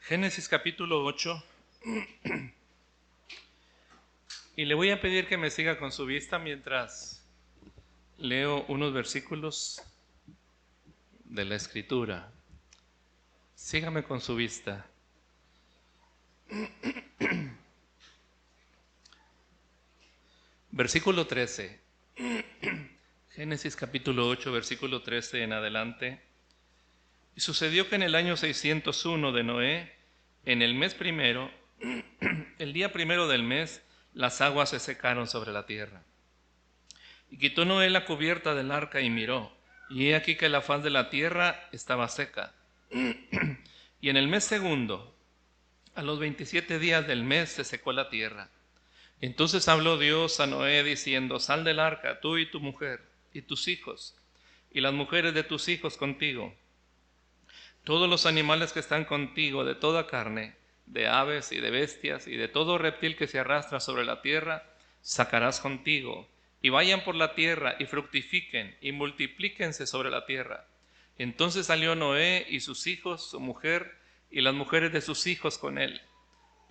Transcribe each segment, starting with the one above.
Génesis capítulo 8. Y le voy a pedir que me siga con su vista mientras leo unos versículos de la Escritura. Sígame con su vista. Versículo 13. Génesis capítulo 8, versículo 13 en adelante. Y sucedió que en el año 601 de Noé, en el mes primero, el día primero del mes, las aguas se secaron sobre la tierra. Y quitó Noé la cubierta del arca y miró, y he aquí que la faz de la tierra estaba seca. Y en el mes segundo, a los 27 días del mes, se secó la tierra. Entonces habló Dios a Noé diciendo: sal del arca, tú y tu mujer, y tus hijos, y las mujeres de tus hijos contigo. Todos los animales que están contigo, de toda carne, de aves y de bestias, y de todo reptil que se arrastra sobre la tierra, sacarás contigo, y vayan por la tierra, y fructifiquen, y multiplíquense sobre la tierra. Entonces salió Noé y sus hijos, su mujer, y las mujeres de sus hijos con él.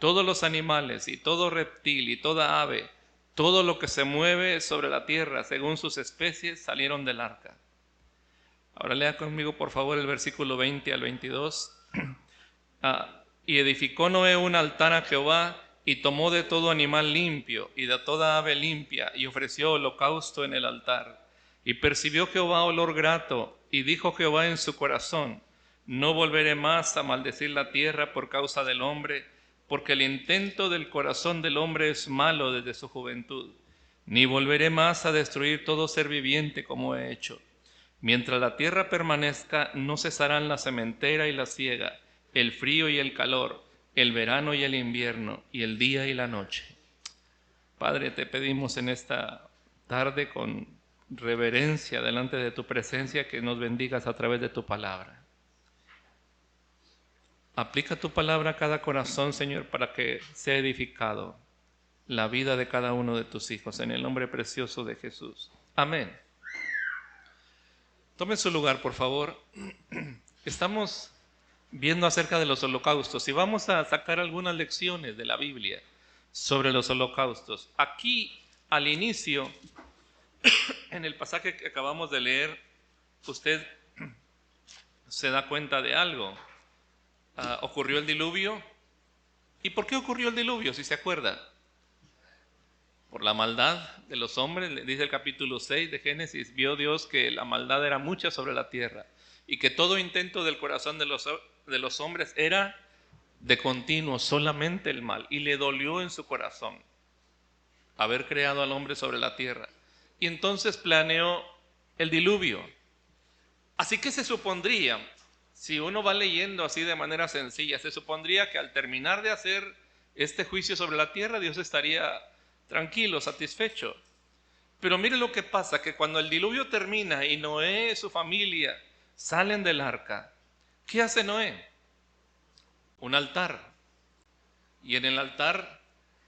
Todos los animales, y todo reptil, y toda ave, todo lo que se mueve sobre la tierra, según sus especies, salieron del arca. Ahora lea conmigo por favor el versículo 20 al 22. Y edificó Noé un altar a Jehová, y tomó de todo animal limpio y de toda ave limpia, y ofreció holocausto en el altar. Y percibió Jehová olor grato, y dijo Jehová en su corazón: no volveré más a maldecir la tierra por causa del hombre, porque el intento del corazón del hombre es malo desde su juventud. Ni volveré más a destruir todo ser viviente como he hecho. Mientras la tierra permanezca, no cesarán la sementera y la siega, el frío y el calor, el verano y el invierno, y el día y la noche. Padre, te pedimos en esta tarde con reverencia delante de tu presencia que nos bendigas a través de tu palabra. Aplica tu palabra a cada corazón, Señor, para que sea edificado la vida de cada uno de tus hijos, en el nombre precioso de Jesús. Amén. Tomen su lugar, por favor. Estamos viendo acerca de los holocaustos y vamos a sacar algunas lecciones de la Biblia sobre los holocaustos. Aquí, al inicio, en el pasaje que acabamos de leer, usted se da cuenta de algo. Ocurrió el diluvio. ¿Y por qué ocurrió el diluvio, si se acuerda? Por la maldad de los hombres. Dice el capítulo 6 de Génesis: vio Dios que la maldad era mucha sobre la tierra, y que todo intento del corazón de los hombres era de continuo solamente el mal, y le dolió en su corazón haber creado al hombre sobre la tierra. Y entonces planeó el diluvio. Así que se supondría, si uno va leyendo así de manera sencilla, se supondría que al terminar de hacer este juicio sobre la tierra, Dios estaría tranquilo, satisfecho. Pero mire lo que pasa, que cuando el diluvio termina y Noé y su familia salen del arca, ¿qué hace Noé? Un altar. Y en el altar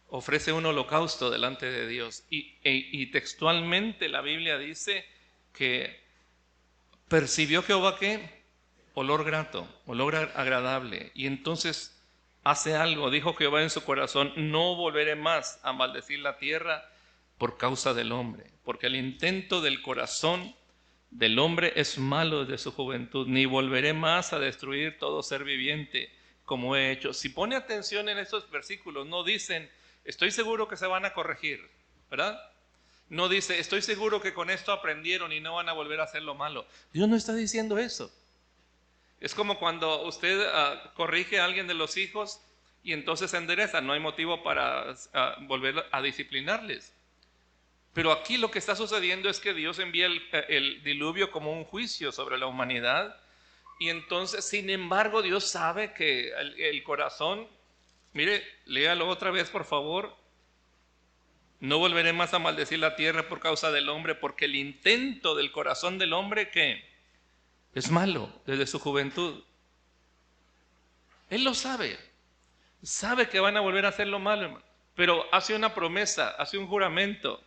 ofrece un holocausto delante de Dios. Y textualmente la Biblia dice que percibió Jehová ¿qué? Olor grato, olor agradable. Y entonces hace algo. Dijo Jehová en su corazón: no volveré más a maldecir la tierra por causa del hombre, porque el intento del corazón del hombre es malo desde su juventud. Ni volveré más a destruir todo ser viviente como he hecho. Si pone atención en estos versículos, no dicen: estoy seguro que se van a corregir, ¿verdad? No dice: estoy seguro que con esto aprendieron y no van a volver a hacer lo malo. Dios no está diciendo eso. Es como cuando usted corrige a alguien de los hijos y entonces se endereza. No hay motivo para volver a disciplinarles. Pero aquí lo que está sucediendo es que Dios envía el diluvio como un juicio sobre la humanidad. Y entonces, sin embargo, Dios sabe que el corazón, mire, léalo otra vez por favor. No volveré más a maldecir la tierra por causa del hombre, porque el intento del corazón del hombre, ¿qué? Es malo desde su juventud. Él lo sabe. Sabe que van a volver a hacer lo malo, hermano. Pero hace una promesa, hace un juramento,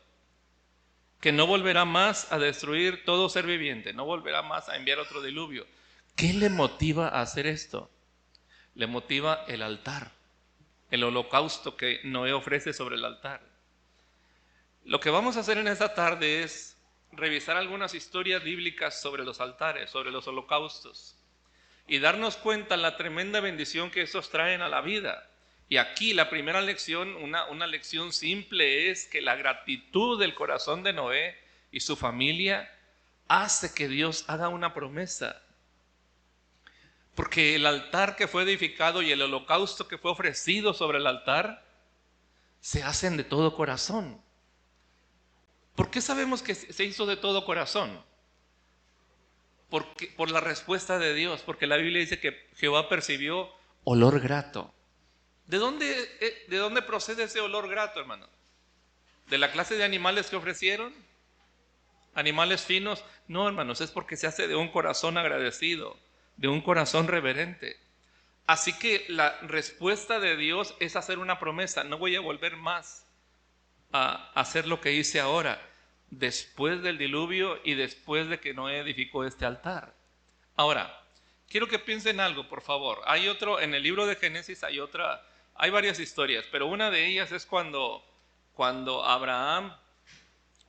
que no volverá más a destruir todo ser viviente, no volverá más a enviar otro diluvio. ¿Qué le motiva a hacer esto? Le motiva el altar, el holocausto que Noé ofrece sobre el altar. Lo que vamos a hacer en esta tarde es revisar algunas historias bíblicas sobre los altares, sobre los holocaustos, y darnos cuenta la tremenda bendición que estos traen a la vida. Y aquí la primera lección, una lección simple, es que la gratitud del corazón de Noé y su familia hace que Dios haga una promesa. Porque el altar que fue edificado y el holocausto que fue ofrecido sobre el altar se hacen de todo corazón. ¿Por qué sabemos que se hizo de todo corazón? Por la respuesta de Dios, porque la Biblia dice que Jehová percibió olor grato. ¿De dónde procede ese olor grato, hermano? ¿De la clase de animales que ofrecieron? ¿Animales finos? No, hermanos, es porque se hace de un corazón agradecido, de un corazón reverente. Así que la respuesta de Dios es hacer una promesa: no voy a volver más a hacer lo que hice ahora, después del diluvio y después de que Noé edificó este altar. Ahora, quiero que piensen algo, por favor. En el libro de Génesis hay varias historias, pero una de ellas es cuando Abraham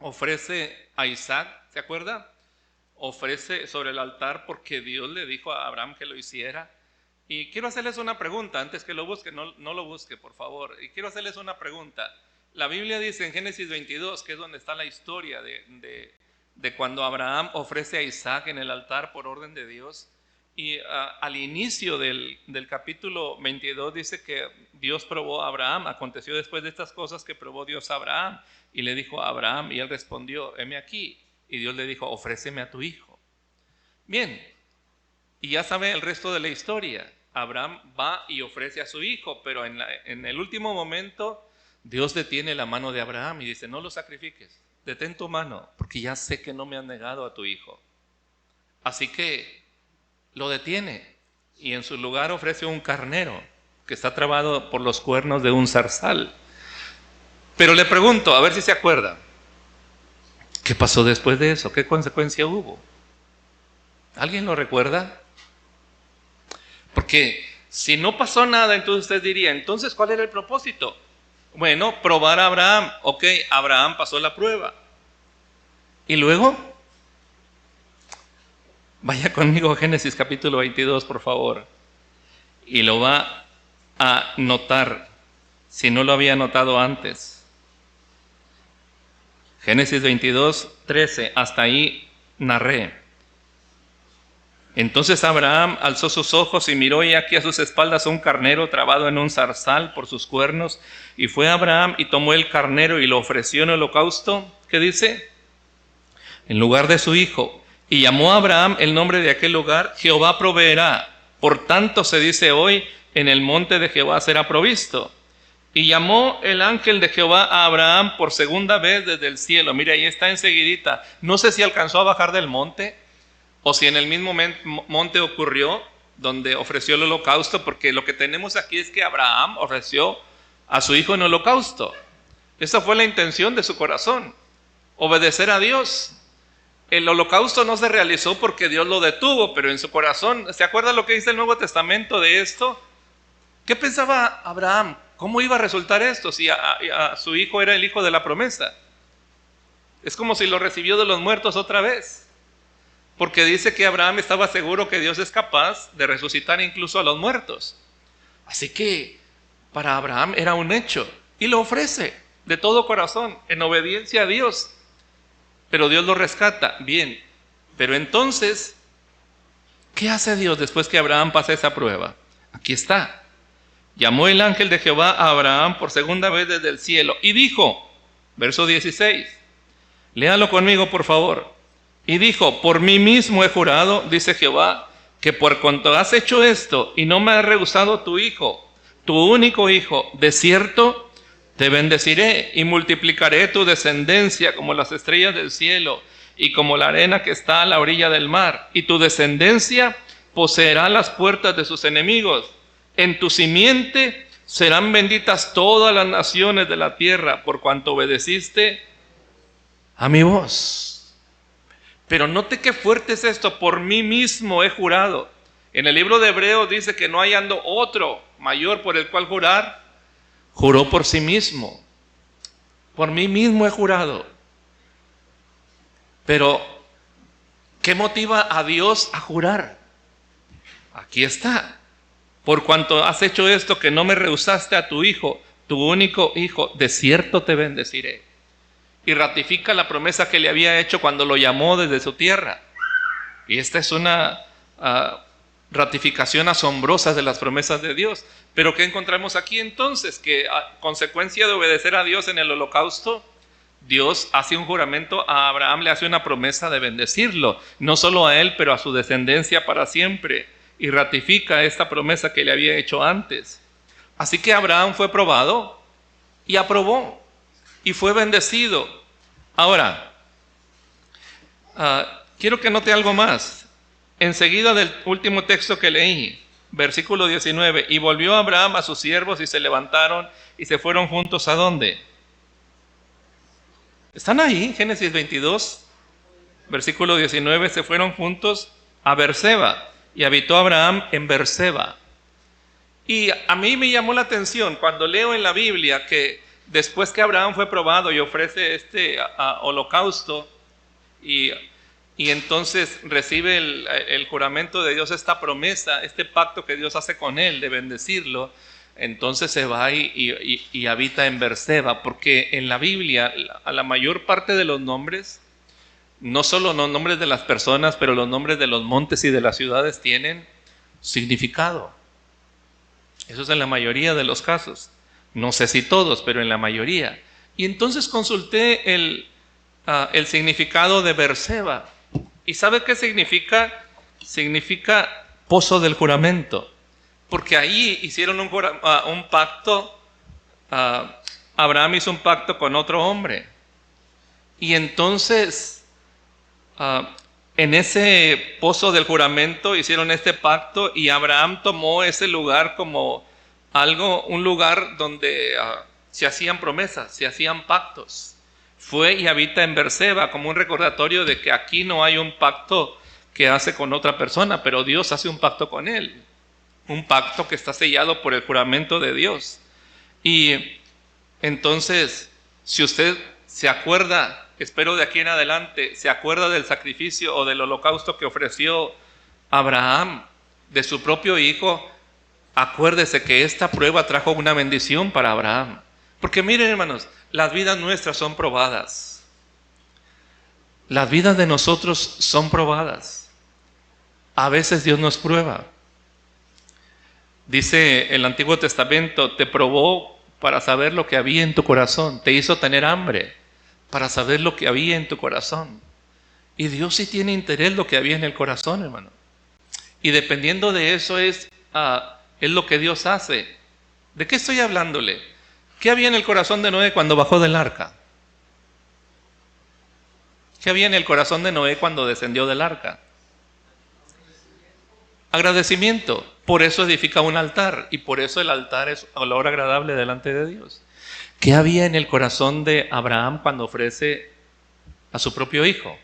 ofrece a Isaac, ¿se acuerda? Ofrece sobre el altar porque Dios le dijo a Abraham que lo hiciera. Y quiero hacerles una pregunta, antes que lo busque, no lo busque, por favor. Y quiero hacerles una pregunta. La Biblia dice en Génesis 22, que es donde está la historia de cuando Abraham ofrece a Isaac en el altar por orden de Dios. Y al inicio del capítulo 22 dice que Dios probó a Abraham. Aconteció después de estas cosas que probó Dios a Abraham y le dijo a Abraham, y él respondió: heme aquí. Y Dios le dijo: ofréceme a tu hijo. Bien, y ya sabe el resto de la historia. Abraham va y ofrece a su hijo, pero en el último momento Dios detiene la mano de Abraham y dice: no lo sacrifiques, detén tu mano, porque ya sé que no me has negado a tu hijo. Así que lo detiene y en su lugar ofrece un carnero que está trabado por los cuernos de un zarzal. Pero le pregunto, a ver si se acuerda, ¿qué pasó después de eso? ¿Qué consecuencia hubo? ¿Alguien lo recuerda? Porque si no pasó nada, entonces usted diría: entonces, ¿cuál era el propósito? Bueno, probar a Abraham. Ok, Abraham pasó la prueba. ¿Y luego? Vaya conmigo a Génesis capítulo 22, por favor. Y lo va a notar, si no lo había notado antes. Génesis 22, 13, hasta ahí narré. Entonces Abraham alzó sus ojos y miró, y aquí a sus espaldas un carnero trabado en un zarzal por sus cuernos. Y fue Abraham y tomó el carnero y lo ofreció en holocausto. ¿Qué dice? En lugar de su hijo. Y llamó a Abraham el nombre de aquel lugar: Jehová proveerá. Por tanto se dice hoy: en el monte de Jehová será provisto. Y llamó el ángel de Jehová a Abraham por segunda vez desde el cielo. Mira, ahí está enseguidita. No sé si alcanzó a bajar del monte, o si en el mismo monte ocurrió, donde ofreció el holocausto, porque lo que tenemos aquí es que Abraham ofreció a su hijo en holocausto. Esa fue la intención de su corazón: obedecer a Dios. El holocausto no se realizó porque Dios lo detuvo, pero en su corazón, ¿se acuerda lo que dice el Nuevo Testamento de esto? ¿Qué pensaba Abraham? ¿Cómo iba a resultar esto si a su hijo era el hijo de la promesa? Es como si lo recibió de los muertos otra vez. Porque dice que Abraham estaba seguro que Dios es capaz de resucitar incluso a los muertos. Así que para Abraham era un hecho, y lo ofrece de todo corazón, en obediencia a Dios. Pero Dios lo rescata. Bien, pero entonces, ¿qué hace Dios después que Abraham pasa esa prueba? Aquí está. Llamó el ángel de Jehová a Abraham por segunda vez desde el cielo y dijo, verso 16, léalo conmigo por favor. Y dijo: por mí mismo he jurado, dice Jehová, que por cuanto has hecho esto y no me has rehusado tu hijo, tu único hijo, de cierto te bendeciré y multiplicaré tu descendencia como las estrellas del cielo y como la arena que está a la orilla del mar. Y tu descendencia poseerá las puertas de sus enemigos. En tu simiente serán benditas todas las naciones de la tierra, por cuanto obedeciste a mi voz. Pero note qué fuerte es esto: por mí mismo he jurado. En el libro de Hebreos dice que no hallando otro mayor por el cual jurar, juró por sí mismo. Por mí mismo he jurado. Pero, ¿qué motiva a Dios a jurar? Aquí está. Por cuanto has hecho esto, que no me rehusaste a tu hijo, tu único hijo, de cierto te bendeciré. Y ratifica la promesa que le había hecho cuando lo llamó desde su tierra. Y esta es una ratificación asombrosa de las promesas de Dios. Pero ¿qué encontramos aquí entonces? Que a consecuencia de obedecer a Dios en el holocausto, Dios hace un juramento a Abraham, le hace una promesa de bendecirlo, no solo a él, pero a su descendencia para siempre, y ratifica esta promesa que le había hecho antes. Así que Abraham fue probado y aprobó, y fue bendecido. Ahora, quiero que note algo más. Enseguida del último texto que leí, versículo 19, y volvió Abraham a sus siervos y se levantaron y se fueron juntos ¿a dónde? ¿Están ahí? Génesis 22, versículo 19, se fueron juntos a Berseba y habitó Abraham en Berseba. Y a mí me llamó la atención cuando leo en la Biblia que después que Abraham fue probado y ofrece este holocausto y entonces recibe el juramento de Dios, esta promesa, este pacto que Dios hace con él de bendecirlo, entonces se va y habita en Berseba, porque en la Biblia a la mayor parte de los nombres, no solo los nombres de las personas, pero los nombres de los montes y de las ciudades tienen significado. Eso es en la mayoría de los casos. No sé si todos, pero en la mayoría. Y entonces consulté el significado de Berseba. ¿Y sabe qué significa? Significa pozo del juramento. Porque ahí hicieron un pacto, Abraham hizo un pacto con otro hombre. Y entonces, en ese pozo del juramento hicieron este pacto y Abraham tomó ese lugar como un lugar donde se hacían promesas, se hacían pactos. Fue y habita en Berseba como un recordatorio de que aquí no hay un pacto que hace con otra persona, pero Dios hace un pacto con él. Un pacto que está sellado por el juramento de Dios. Y entonces, si usted se acuerda, espero de aquí en adelante, se acuerda del sacrificio o del holocausto que ofreció Abraham de su propio hijo, acuérdese que esta prueba trajo una bendición para Abraham. Porque miren, hermanos, las vidas nuestras son probadas. Las vidas de nosotros son probadas. A veces Dios nos prueba. Dice el Antiguo Testamento, te probó para saber lo que había en tu corazón. Te hizo tener hambre para saber lo que había en tu corazón. Y Dios sí tiene interés en lo que había en el corazón, hermano. Y dependiendo de eso es lo que Dios hace. ¿De qué estoy hablándole? ¿Qué había en el corazón de Noé cuando bajó del arca? ¿Qué había en el corazón de Noé cuando descendió del arca? Agradecimiento. Por eso edifica un altar y por eso el altar es olor agradable delante de Dios. ¿Qué había en el corazón de Abraham cuando ofrece a su propio hijo?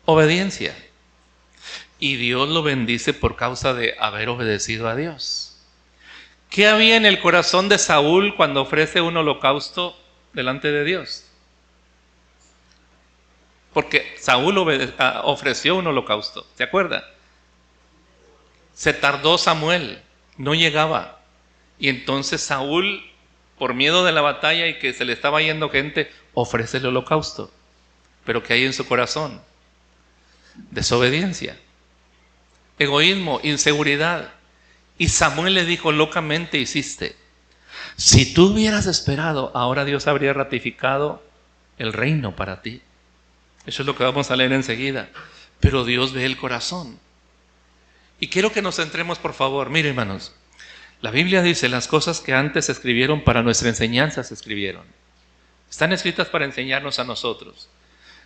Obediencia. Y Dios lo bendice por causa de haber obedecido a Dios. ¿Qué había en el corazón de Saúl cuando ofrece un holocausto delante de Dios? Porque Saúl ofreció un holocausto, ¿se acuerda? Se tardó Samuel, no llegaba. Y entonces Saúl, por miedo de la batalla y que se le estaba yendo gente, ofrece el holocausto. Pero ¿qué hay en su corazón? Desobediencia, egoísmo, inseguridad. Y Samuel le dijo, locamente hiciste. Si tú hubieras esperado, ahora Dios habría ratificado el reino para ti. Eso es lo que vamos a leer enseguida. Pero Dios ve el corazón. Y quiero que nos centremos, por favor. Miren, hermanos, la Biblia dice, las cosas que antes se escribieron para nuestra enseñanza se escribieron. Están escritas para enseñarnos a nosotros.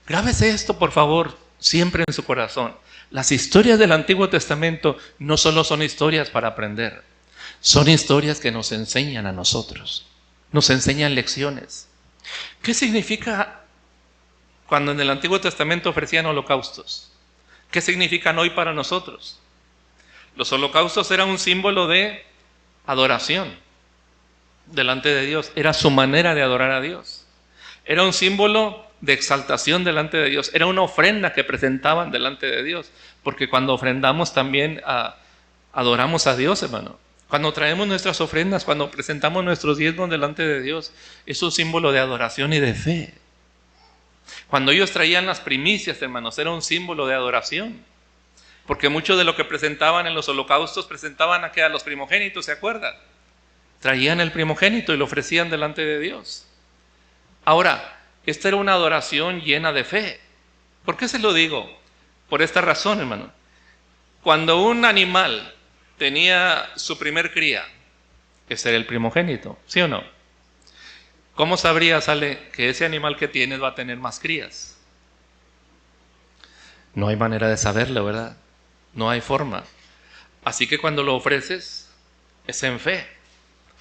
Grábese esto, por favor, siempre en su corazón. Las historias del Antiguo Testamento no solo son historias para aprender, son historias que nos enseñan a nosotros, nos enseñan lecciones. ¿Qué significa cuando en el Antiguo Testamento ofrecían holocaustos? ¿Qué significan hoy para nosotros? Los holocaustos eran un símbolo de adoración delante de Dios. Era su manera de adorar a Dios. Era un símbolo de exaltación delante de Dios. Era una ofrenda que presentaban delante de Dios. Porque cuando ofrendamos también adoramos a Dios, hermano. Cuando traemos nuestras ofrendas, cuando presentamos nuestros diezmos delante de Dios, es un símbolo de adoración y de fe. Cuando ellos traían las primicias, hermanos, era un símbolo de adoración. Porque mucho de lo que presentaban en los holocaustos presentaban a los primogénitos, ¿se acuerdan? Traían el primogénito y lo ofrecían delante de Dios. Ahora, esta era una adoración llena de fe. ¿Por qué se lo digo? Por esta razón, hermano. Cuando un animal tenía su primer cría, ese era el primogénito, ¿sí o no? ¿Cómo sabrías, Ale, que ese animal que tienes va a tener más crías? No hay manera de saberlo, ¿verdad? No hay forma. Así que cuando lo ofreces, es en fe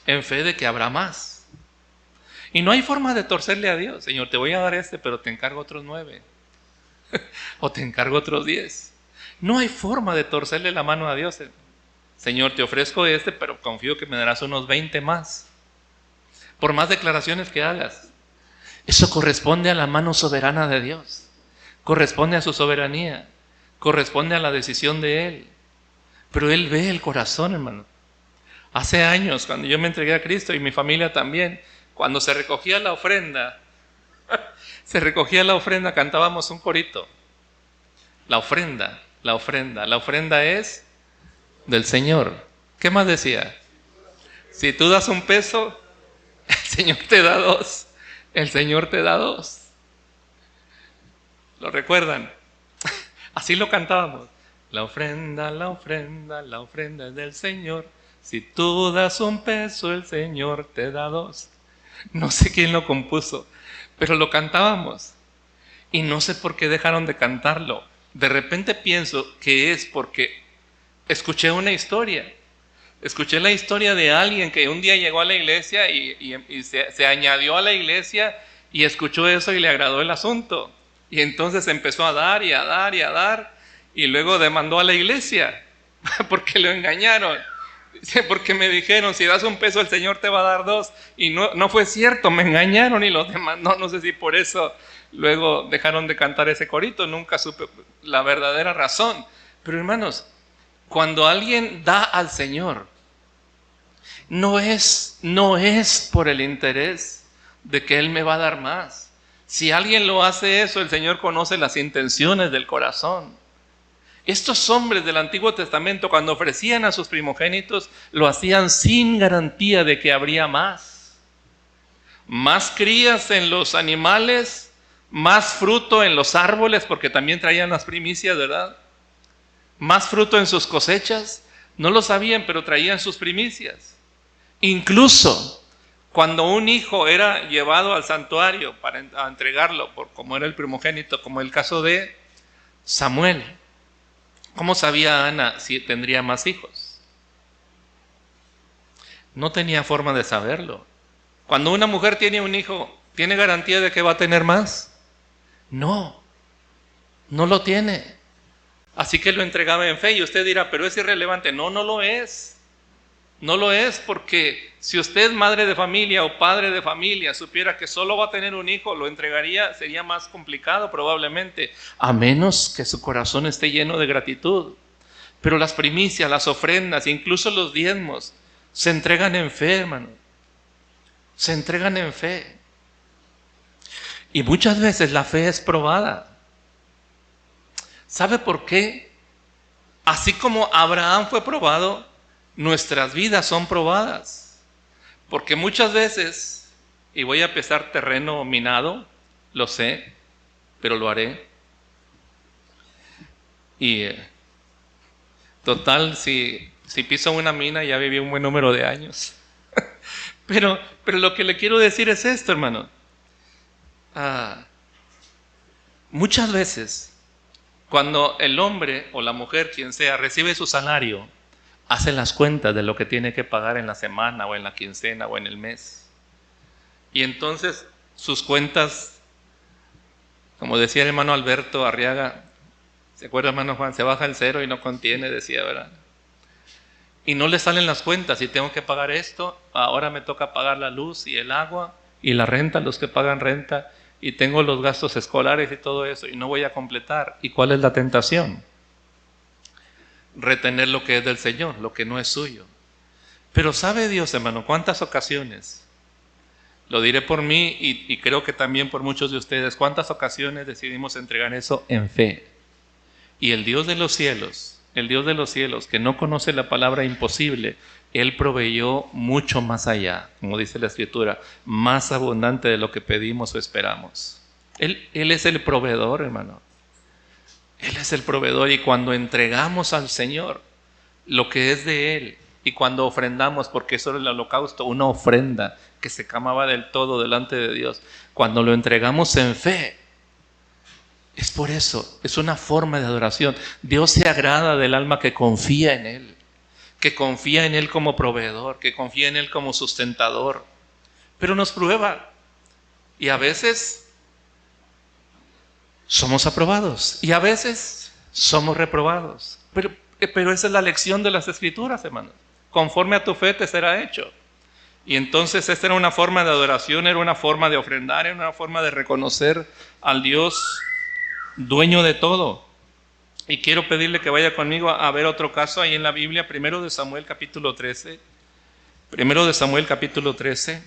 de que habrá más. Y no hay forma de torcerle a Dios. Señor, te voy a dar pero te encargo otros 9. O te encargo otros 10. No hay forma de torcerle la mano a Dios. Señor, te ofrezco pero confío que me darás unos 20 más. Por más declaraciones que hagas. Eso corresponde a la mano soberana de Dios. Corresponde a su soberanía. Corresponde a la decisión de Él. Pero Él ve el corazón, hermano. Hace años, cuando yo me entregué a Cristo y mi familia también, cuando se recogía la ofrenda, cantábamos un corito. La ofrenda es del Señor. ¿Qué más decía? Si tú das un peso, el Señor te da 2. El Señor te da 2. ¿Lo recuerdan? Así lo cantábamos. La ofrenda es del Señor. Si tú das un peso, el Señor te da 2. No sé quién lo compuso, pero lo cantábamos. Y no sé por qué dejaron de cantarlo. De repente pienso que es porque escuché una historia. Escuché la historia de alguien que un día llegó a la iglesia y se añadió a la iglesia y escuchó eso y le agradó el asunto. Y entonces empezó a dar y a dar y a dar y luego demandó a la iglesia porque lo engañaron. Porque me dijeron, si das un peso el Señor te va a dar 2. Y no fue cierto, me engañaron y los demandó. No sé si por eso luego dejaron de cantar ese corito. Nunca supe la verdadera razón. Pero hermanos, cuando alguien da al Señor, no es por el interés de que Él me va a dar más. Si alguien lo hace eso, el Señor conoce las intenciones del corazón. Estos hombres del Antiguo Testamento, cuando ofrecían a sus primogénitos, lo hacían sin garantía de que habría más. Más crías en los animales, más fruto en los árboles, porque también traían las primicias, ¿verdad? Más fruto en sus cosechas. No lo sabían, pero traían sus primicias. Incluso cuando un hijo era llevado al santuario para entregarlo, como era el primogénito, como el caso de Samuel, ¿cómo sabía Ana si tendría más hijos? No tenía forma de saberlo. Cuando una mujer tiene un hijo, ¿tiene garantía de que va a tener más? No lo tiene. Así que lo entregaba en fe y usted dirá, pero es irrelevante. No lo es. No lo es porque si usted, madre de familia o padre de familia, supiera que solo va a tener un hijo, lo entregaría, sería más complicado probablemente, a menos que su corazón esté lleno de gratitud. Pero las primicias, las ofrendas, incluso los diezmos, se entregan en fe, hermano. Se entregan en fe. Y muchas veces la fe es probada. ¿Sabe por qué? Así como Abraham fue probado, nuestras vidas son probadas. Porque muchas veces, y voy a pisar terreno minado, lo sé, pero lo haré. Y total, si piso una mina ya viví un buen número de años. pero lo que le quiero decir es esto, hermano. Muchas veces, cuando el hombre o la mujer, quien sea, recibe su salario, hace las cuentas de lo que tiene que pagar en la semana o en la quincena o en el mes. Y entonces sus cuentas, como decía el hermano Alberto Arriaga, ¿se acuerda, hermano Juan? Se baja el cero y no contiene, decía, ¿verdad? y no le salen las cuentas y tengo que pagar esto, ahora me toca pagar la luz y el agua y la renta, los que pagan renta, y tengo los gastos escolares y todo eso y no voy a completar. ¿Y cuál es la tentación? Retener lo que es del Señor, lo que no es suyo. Pero sabe Dios, hermano, cuántas ocasiones, lo diré por mí y creo que también por muchos de ustedes, cuántas ocasiones decidimos entregar eso en fe. Y el Dios de los cielos, que no conoce la palabra imposible, Él proveyó mucho más allá, como dice la Escritura, más abundante de lo que pedimos o esperamos. Él es el proveedor, hermano. Él es el proveedor, y cuando entregamos al Señor lo que es de Él, y cuando ofrendamos, porque eso era el holocausto, una ofrenda que se quemaba del todo delante de Dios, cuando lo entregamos en fe, es por eso, es una forma de adoración. Dios se agrada del alma que confía en Él, que confía en Él como proveedor, que confía en Él como sustentador, pero nos prueba, y a veces somos aprobados y a veces somos reprobados, pero esa es la lección de las Escrituras, hermanos. Conforme a tu fe te será hecho. Y entonces esta era una forma de adoración, era una forma de ofrendar, era una forma de reconocer al Dios dueño de todo. Y quiero pedirle que vaya conmigo a ver otro caso ahí en la Biblia, 1 de Samuel capítulo 13. 1 de Samuel capítulo 13.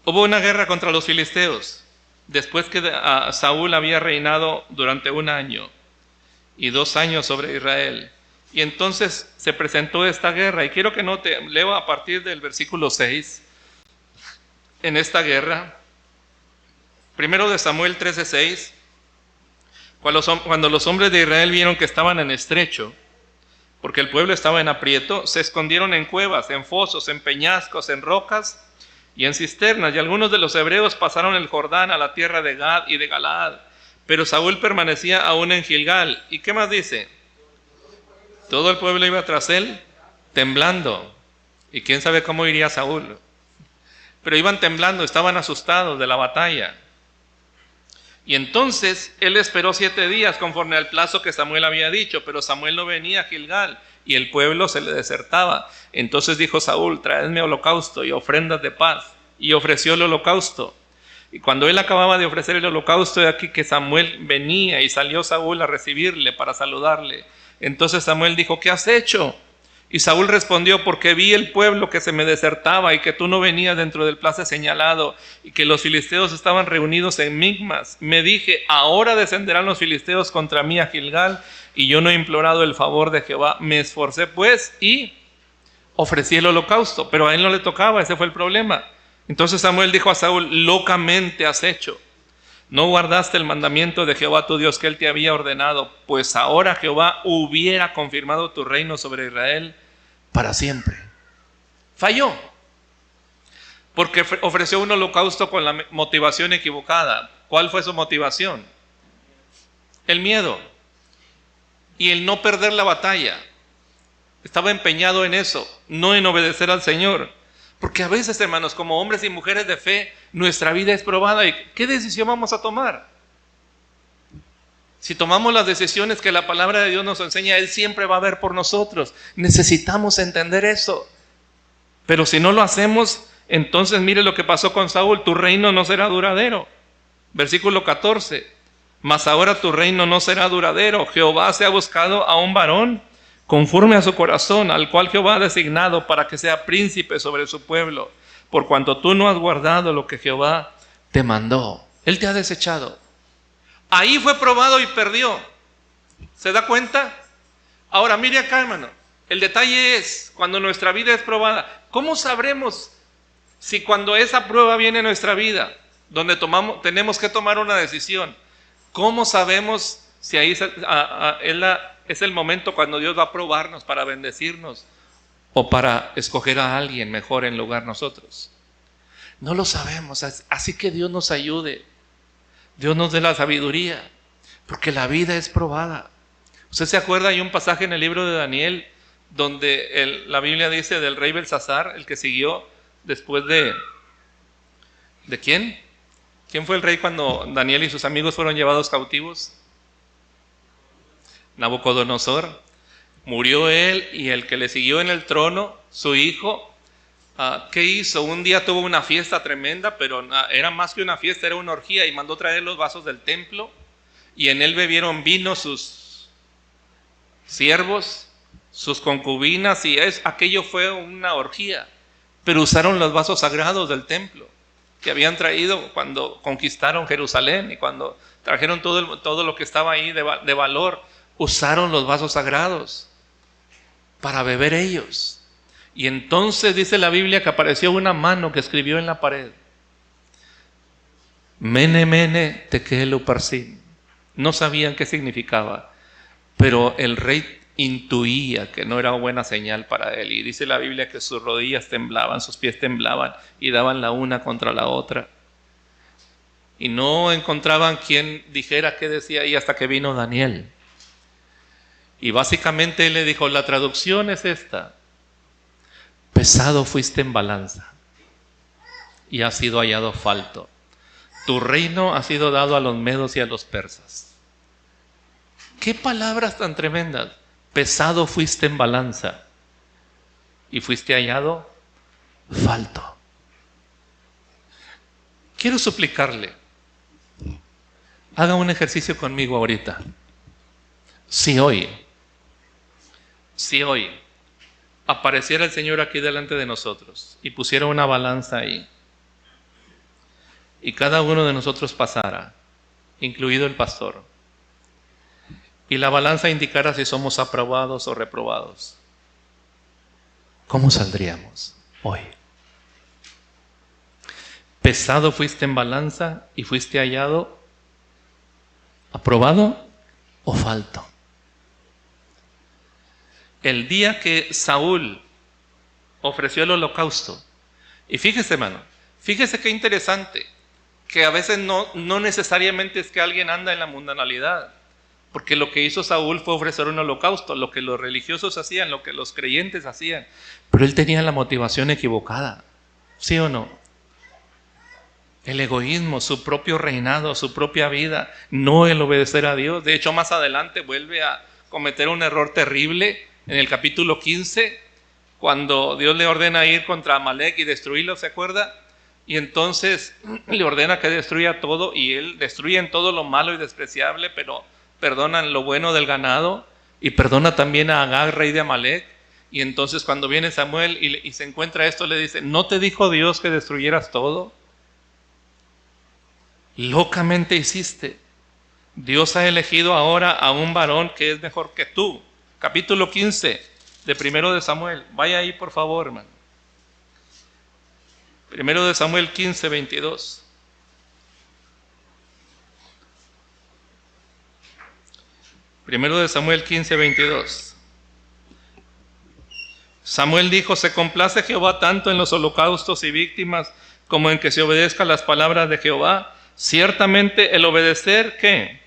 Hubo una guerra contra los filisteos, después que Saúl había reinado durante 1 año y 2 años sobre Israel. Y entonces se presentó esta guerra, y quiero que note, leo a partir del versículo 6, en esta guerra, 1 de Samuel 13:6, cuando los hombres de Israel vieron que estaban en estrecho, porque el pueblo estaba en aprieto, se escondieron en cuevas, en fosos, en peñascos, en rocas y en cisternas, y algunos de los hebreos pasaron el Jordán a la tierra de Gad y de Galaad, pero Saúl permanecía aún en Gilgal. ¿Y qué más dice? Todo el pueblo iba tras él, temblando, y quién sabe cómo iría Saúl, pero iban temblando, estaban asustados de la batalla. Y entonces él esperó 7 días conforme al plazo que Samuel había dicho, pero Samuel no venía a Gilgal y el pueblo se le desertaba. Entonces dijo Saúl: traedme holocausto y ofrendas de paz. Y ofreció el holocausto. Y cuando él acababa de ofrecer el holocausto, de aquí que Samuel venía, y salió Saúl a recibirle para saludarle. Entonces Samuel dijo: ¿qué has hecho? Y Saúl respondió: porque vi el pueblo que se me desertaba, y que tú no venías dentro del plazo señalado, y que los filisteos estaban reunidos en Migmas. Me dije: ahora descenderán los filisteos contra mí a Gilgal, y yo no he implorado el favor de Jehová. Me esforcé pues y ofrecí el holocausto, pero a él no le tocaba, ese fue el problema. Entonces Samuel dijo a Saúl: locamente has hecho. No guardaste el mandamiento de Jehová tu Dios que él te había ordenado, pues ahora Jehová hubiera confirmado tu reino sobre Israel para siempre. Falló, porque ofreció un holocausto con la motivación equivocada. ¿Cuál fue su motivación? El miedo y el no perder la batalla. Estaba empeñado en eso, no en obedecer al Señor. Porque a veces, hermanos, como hombres y mujeres de fe, nuestra vida es probada. ¿Y qué decisión vamos a tomar? Si tomamos las decisiones que la palabra de Dios nos enseña, Él siempre va a ver por nosotros. Necesitamos entender eso. Pero si no lo hacemos, entonces mire lo que pasó con Saúl: tu reino no será duradero. Versículo 14. Mas ahora tu reino no será duradero. Jehová se ha buscado a un varón conforme a su corazón, al cual Jehová ha designado para que sea príncipe sobre su pueblo, por cuanto tú no has guardado lo que Jehová te mandó. Él te ha desechado. Ahí fue probado y perdió. ¿Se da cuenta? Ahora mire acá, hermano. El detalle es, cuando nuestra vida es probada, ¿cómo sabremos si cuando esa prueba viene a nuestra vida, donde tenemos que tomar una decisión, cómo sabemos si ahí es el momento cuando Dios va a probarnos para bendecirnos o para escoger a alguien mejor en lugar de nosotros? No lo sabemos, así que Dios nos ayude. Dios nos dé la sabiduría, porque la vida es probada. ¿Usted se acuerda? Hay un pasaje en el libro de Daniel donde la Biblia dice del rey Belsasar, el que siguió después ¿de quién? ¿Quién fue el rey cuando Daniel y sus amigos fueron llevados cautivos? Nabucodonosor. Murió él y el que le siguió en el trono, su hijo, ¿qué hizo? Un día tuvo una fiesta tremenda, pero era más que una fiesta, era una orgía, y mandó traer los vasos del templo, y en él bebieron vino sus siervos, sus concubinas, y aquello fue una orgía. Pero usaron los vasos sagrados del templo que habían traído cuando conquistaron Jerusalén y cuando trajeron todo lo que estaba ahí de valor. Usaron los vasos sagrados para beber ellos. Y entonces dice la Biblia que apareció una mano que escribió en la pared: Mene, mene, tekel uparsin. No sabían qué significaba, pero el rey intuía que no era buena señal para él. Y dice la Biblia que sus rodillas temblaban, sus pies temblaban y daban la una contra la otra. Y no encontraban quien dijera qué decía ahí hasta que vino Daniel. Y básicamente él le dijo, la traducción es esta: pesado fuiste en balanza y has sido hallado falto. Tu reino ha sido dado a los medos y a los persas. ¿Qué palabras tan tremendas? Pesado fuiste en balanza y fuiste hallado falto. Quiero suplicarle, haga un ejercicio conmigo ahorita. Si hoy apareciera el Señor aquí delante de nosotros y pusiera una balanza ahí, y cada uno de nosotros pasara, incluido el pastor, y la balanza indicara si somos aprobados o reprobados, ¿cómo saldríamos hoy? ¿Pesado fuiste en balanza y fuiste hallado aprobado o falto? El día que Saúl ofreció el holocausto, y fíjese, hermano, fíjese qué interesante, que a veces no necesariamente es que alguien anda en la mundanalidad, porque lo que hizo Saúl fue ofrecer un holocausto, lo que los religiosos hacían, lo que los creyentes hacían, pero él tenía la motivación equivocada, ¿sí o no? El egoísmo, su propio reinado, su propia vida, no el obedecer a Dios. De hecho, más adelante vuelve a cometer un error terrible en el capítulo 15, cuando Dios le ordena ir contra Amalek y destruirlo, ¿se acuerda? Y entonces le ordena que destruya todo, y él destruye en todo lo malo y despreciable, pero perdona lo bueno del ganado, y perdona también a Agag, rey de Amalek. Y entonces cuando viene Samuel y se encuentra esto, le dice, ¿no te dijo Dios que destruyeras todo? Locamente hiciste. Dios ha elegido ahora a un varón que es mejor que tú. Capítulo 15 de Primero de Samuel. Vaya ahí, por favor, hermano. Primero de Samuel 15, 22. Primero de Samuel 15, 22. Samuel dijo, se complace Jehová tanto en los holocaustos y víctimas como en que se obedezca las palabras de Jehová. Ciertamente el obedecer, ¿qué?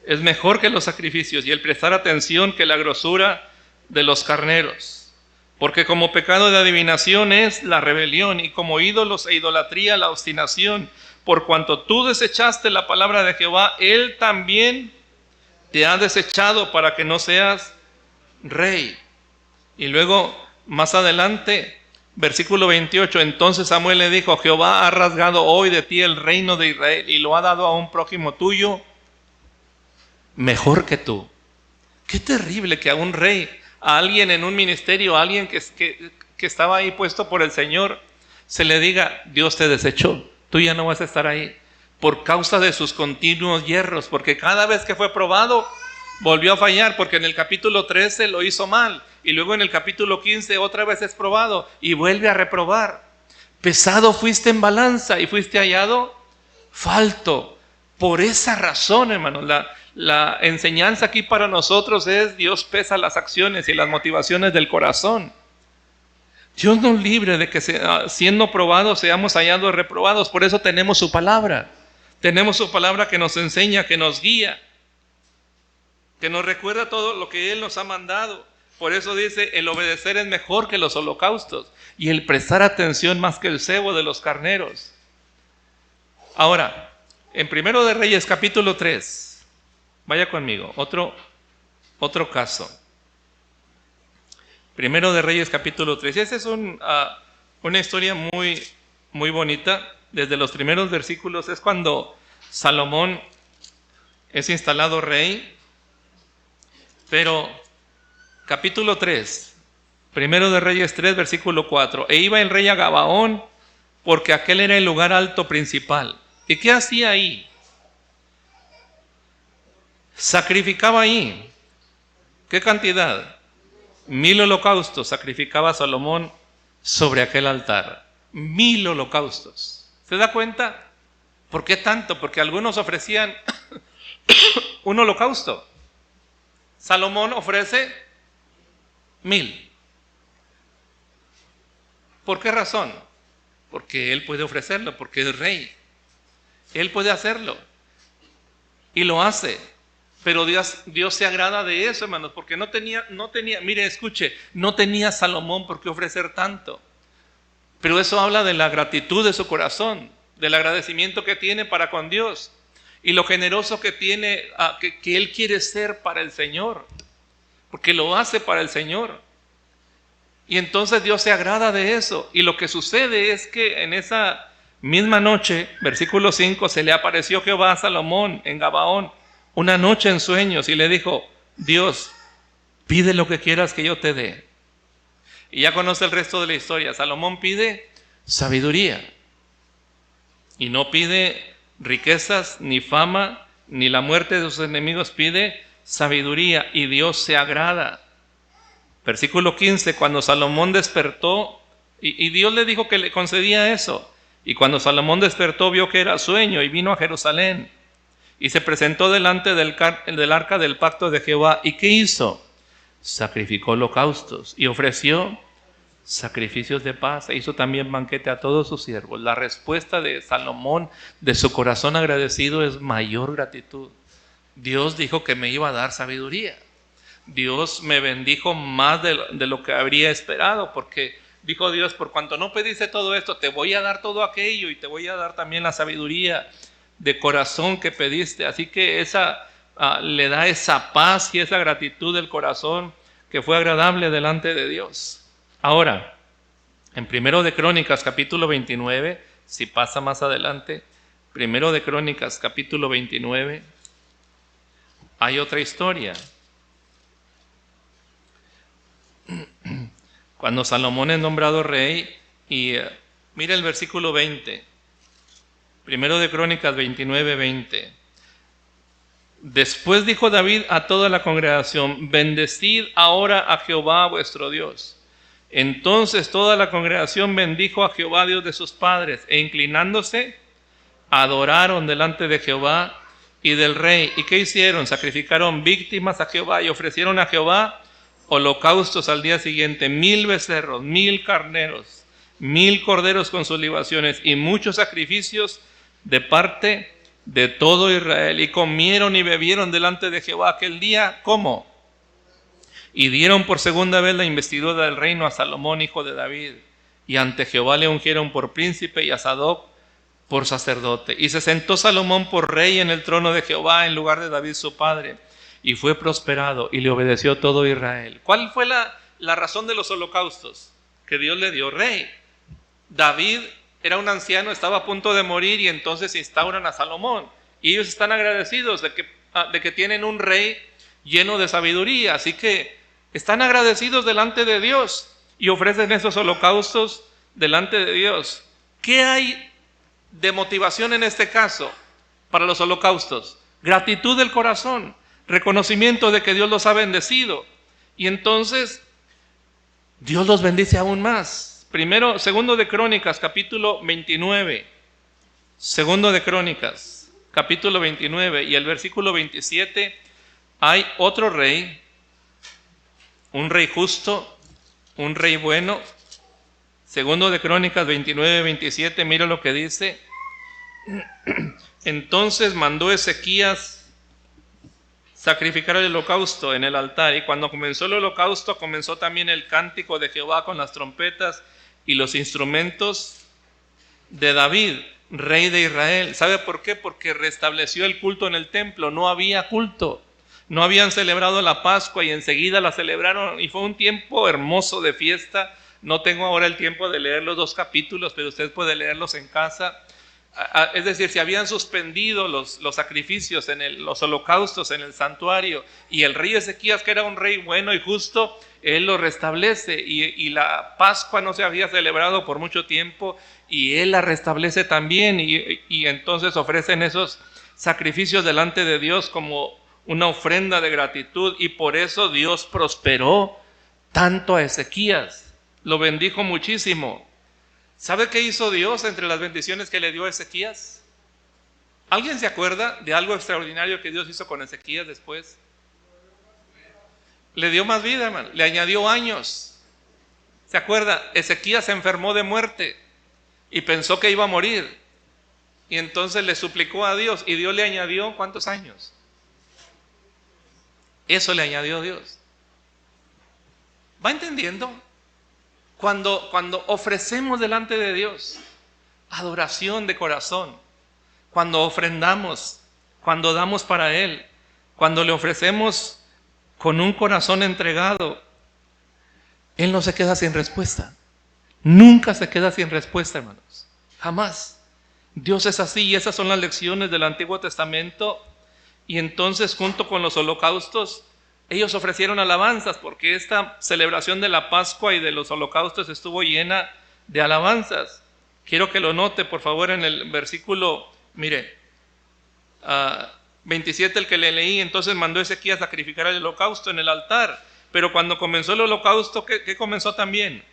Es mejor que los sacrificios, y el prestar atención que la grosura de los carneros. Porque como pecado de adivinación es la rebelión, y como ídolos e idolatría la obstinación. Por cuanto tú desechaste la palabra de Jehová, Él también te ha desechado para que no seas rey. Y luego, más adelante, versículo 28, entonces Samuel le dijo, Jehová ha rasgado hoy de ti el reino de Israel y lo ha dado a un prójimo tuyo mejor que tú. Qué terrible que a un rey, a alguien en un ministerio, a alguien que estaba ahí puesto por el Señor, se le diga, Dios te desechó, tú ya no vas a estar ahí, por causa de sus continuos hierros, porque cada vez que fue probado, volvió a fallar, porque en el capítulo 13 lo hizo mal, y luego en el capítulo 15 otra vez es probado, y vuelve a reprobar. Pesado fuiste en balanza, y fuiste hallado falto. Por esa razón, hermanos, la enseñanza aquí para nosotros es, Dios pesa las acciones y las motivaciones del corazón. Dios nos libre de que siendo probados seamos hallados reprobados. Por eso tenemos su palabra. Tenemos su palabra que nos enseña, que nos guía, que nos recuerda todo lo que Él nos ha mandado. Por eso dice, el obedecer es mejor que los holocaustos y el prestar atención más que el cebo de los carneros. Ahora, en Primero de Reyes capítulo 3, vaya conmigo, otro otro caso. Primero de Reyes capítulo 3. Esa es una historia muy, muy bonita. Desde los primeros versículos es cuando Salomón es instalado rey. Pero capítulo 3, primero de Reyes 3, versículo 4. E iba el rey a Gabaón, porque aquel era el lugar alto principal. ¿Y qué hacía ahí? Sacrificaba ahí. ¿Qué cantidad? 1000 holocaustos sacrificaba Salomón sobre aquel altar. 1000 holocaustos. ¿Se da cuenta? ¿Por qué tanto? Porque algunos ofrecían un holocausto. Salomón ofrece 1000. ¿Por qué razón? Porque él puede ofrecerlo, porque es rey. Él puede hacerlo. Y lo hace. Pero Dios se agrada de eso, hermanos, porque no tenía, mire, escuche, no tenía Salomón por qué ofrecer tanto. Pero eso habla de la gratitud de su corazón, del agradecimiento que tiene para con Dios y lo generoso que tiene, que él quiere ser para el Señor, porque lo hace para el Señor. Y entonces Dios se agrada de eso. Y lo que sucede es que en esa misma noche, versículo 5, se le apareció Jehová a Salomón en Gabaón una noche en sueños y le dijo: Dios, pide lo que quieras que yo te dé. Y ya conoce el resto de la historia. Salomón pide sabiduría. Y no pide riquezas, ni fama, ni la muerte de sus enemigos. Pide sabiduría y Dios se agrada. Versículo 15, cuando Salomón despertó, y Dios le dijo que le concedía eso. Y cuando Salomón despertó, vio que era sueño y vino a Jerusalén. Y se presentó delante del arca del pacto de Jehová. ¿Y qué hizo? Sacrificó holocaustos y ofreció sacrificios de paz. E hizo también banquete a todos sus siervos. La respuesta de Salomón, de su corazón agradecido, es mayor gratitud. Dios dijo que me iba a dar sabiduría. Dios me bendijo más de lo que habría esperado, porque dijo Dios: por cuanto no pediste todo esto, te voy a dar todo aquello y te voy a dar también la sabiduría de corazón que pediste. Así que le da esa paz y esa gratitud del corazón que fue agradable delante de Dios. Ahora, en Primero de Crónicas capítulo 29, si pasa más adelante, Primero de Crónicas capítulo 29, hay otra historia. Cuando Salomón es nombrado rey, y mira el versículo 20, Primero de Crónicas 29, 20. Después dijo David a toda la congregación: bendecid ahora a Jehová vuestro Dios. Entonces toda la congregación bendijo a Jehová Dios de sus padres, e inclinándose, adoraron delante de Jehová y del rey. ¿Y qué hicieron? Sacrificaron víctimas a Jehová y ofrecieron a Jehová holocaustos al día siguiente: 1000 becerros, 1000 carneros, 1000 corderos con sus libaciones y muchos sacrificios de parte de todo Israel. Y comieron y bebieron delante de Jehová aquel día. ¿Cómo? Y dieron por segunda vez la investidura del reino a Salomón, hijo de David. Y ante Jehová le ungieron por príncipe y a Sadoc por sacerdote. Y se sentó Salomón por rey en el trono de Jehová en lugar de David su padre. Y fue prosperado y le obedeció todo Israel. ¿Cuál fue la razón de los holocaustos? Que Dios le dio rey. David era un anciano, estaba a punto de morir, y entonces instauran a Salomón. Y ellos están agradecidos de que tienen un rey lleno de sabiduría. Así que están agradecidos delante de Dios y ofrecen esos holocaustos delante de Dios. ¿Qué hay de motivación en este caso para los holocaustos? Gratitud del corazón, reconocimiento de que Dios los ha bendecido. Y entonces Dios los bendice aún más. Segundo de Crónicas, capítulo 29. Segundo de Crónicas, capítulo 29 y el versículo 27. Hay otro rey, un rey justo, un rey bueno. Segundo de Crónicas 29, 27, mira lo que dice. Entonces mandó Ezequías sacrificar el holocausto en el altar, y cuando comenzó el holocausto, comenzó también el cántico de Jehová con las trompetas y los instrumentos de David, rey de Israel. ¿Sabe por qué? Porque restableció el culto en el templo. No había culto. No habían celebrado la Pascua y enseguida la celebraron y fue un tiempo hermoso de fiesta. No tengo ahora el tiempo de leer los 2 capítulos, pero usted puede leerlos en casa. Es decir, se habían suspendido los sacrificios, los holocaustos en el santuario, y el rey Ezequías, que era un rey bueno y justo, él lo restablece, y la Pascua no se había celebrado por mucho tiempo y él la restablece también, y entonces ofrecen esos sacrificios delante de Dios como una ofrenda de gratitud, y por eso Dios prosperó tanto a Ezequías, lo bendijo muchísimo. ¿Sabe qué hizo Dios entre las bendiciones que le dio a Ezequías? ¿Alguien se acuerda de algo extraordinario que Dios hizo con Ezequías después? Le dio más vida, hermano. Le añadió años. ¿Se acuerda? Ezequías se enfermó de muerte y pensó que iba a morir. Y entonces le suplicó a Dios y Dios le añadió ¿cuántos años? Eso le añadió Dios. ¿Va entendiendo? Cuando ofrecemos delante de Dios adoración de corazón, cuando ofrendamos, cuando damos para Él, cuando le ofrecemos con un corazón entregado, Él no se queda sin respuesta. Nunca se queda sin respuesta, hermanos. Jamás. Dios es así, y esas son las lecciones del Antiguo Testamento. Y entonces, junto con los holocaustos, ellos ofrecieron alabanzas, porque esta celebración de la Pascua y de los holocaustos estuvo llena de alabanzas. Quiero que lo note, por favor, en el versículo, mire, 27, el que le leí. Entonces mandó Ezequías a sacrificar el holocausto en el altar. Pero cuando comenzó el holocausto, ¿qué comenzó también?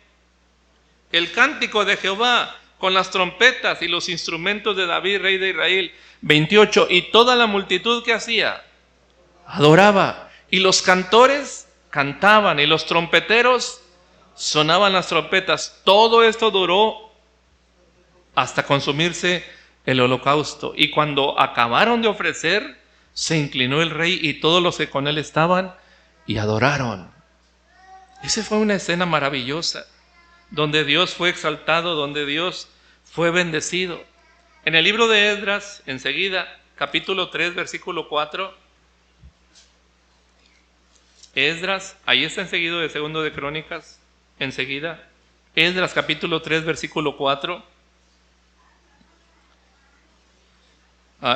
El cántico de Jehová, con las trompetas y los instrumentos de David, rey de Israel. 28, y toda la multitud, ¿qué hacía? Adoraba. Y los cantores cantaban, y los trompeteros sonaban las trompetas. Todo esto duró hasta consumirse el holocausto. Y cuando acabaron de ofrecer, se inclinó el rey y todos los que con él estaban y adoraron. Esa fue una escena maravillosa, donde Dios fue exaltado, donde Dios fue bendecido. En el libro de Esdras, enseguida, capítulo 3, versículo 4. Esdras, ahí está enseguida de Segundo de Crónicas, enseguida. Esdras, capítulo 3, versículo 4.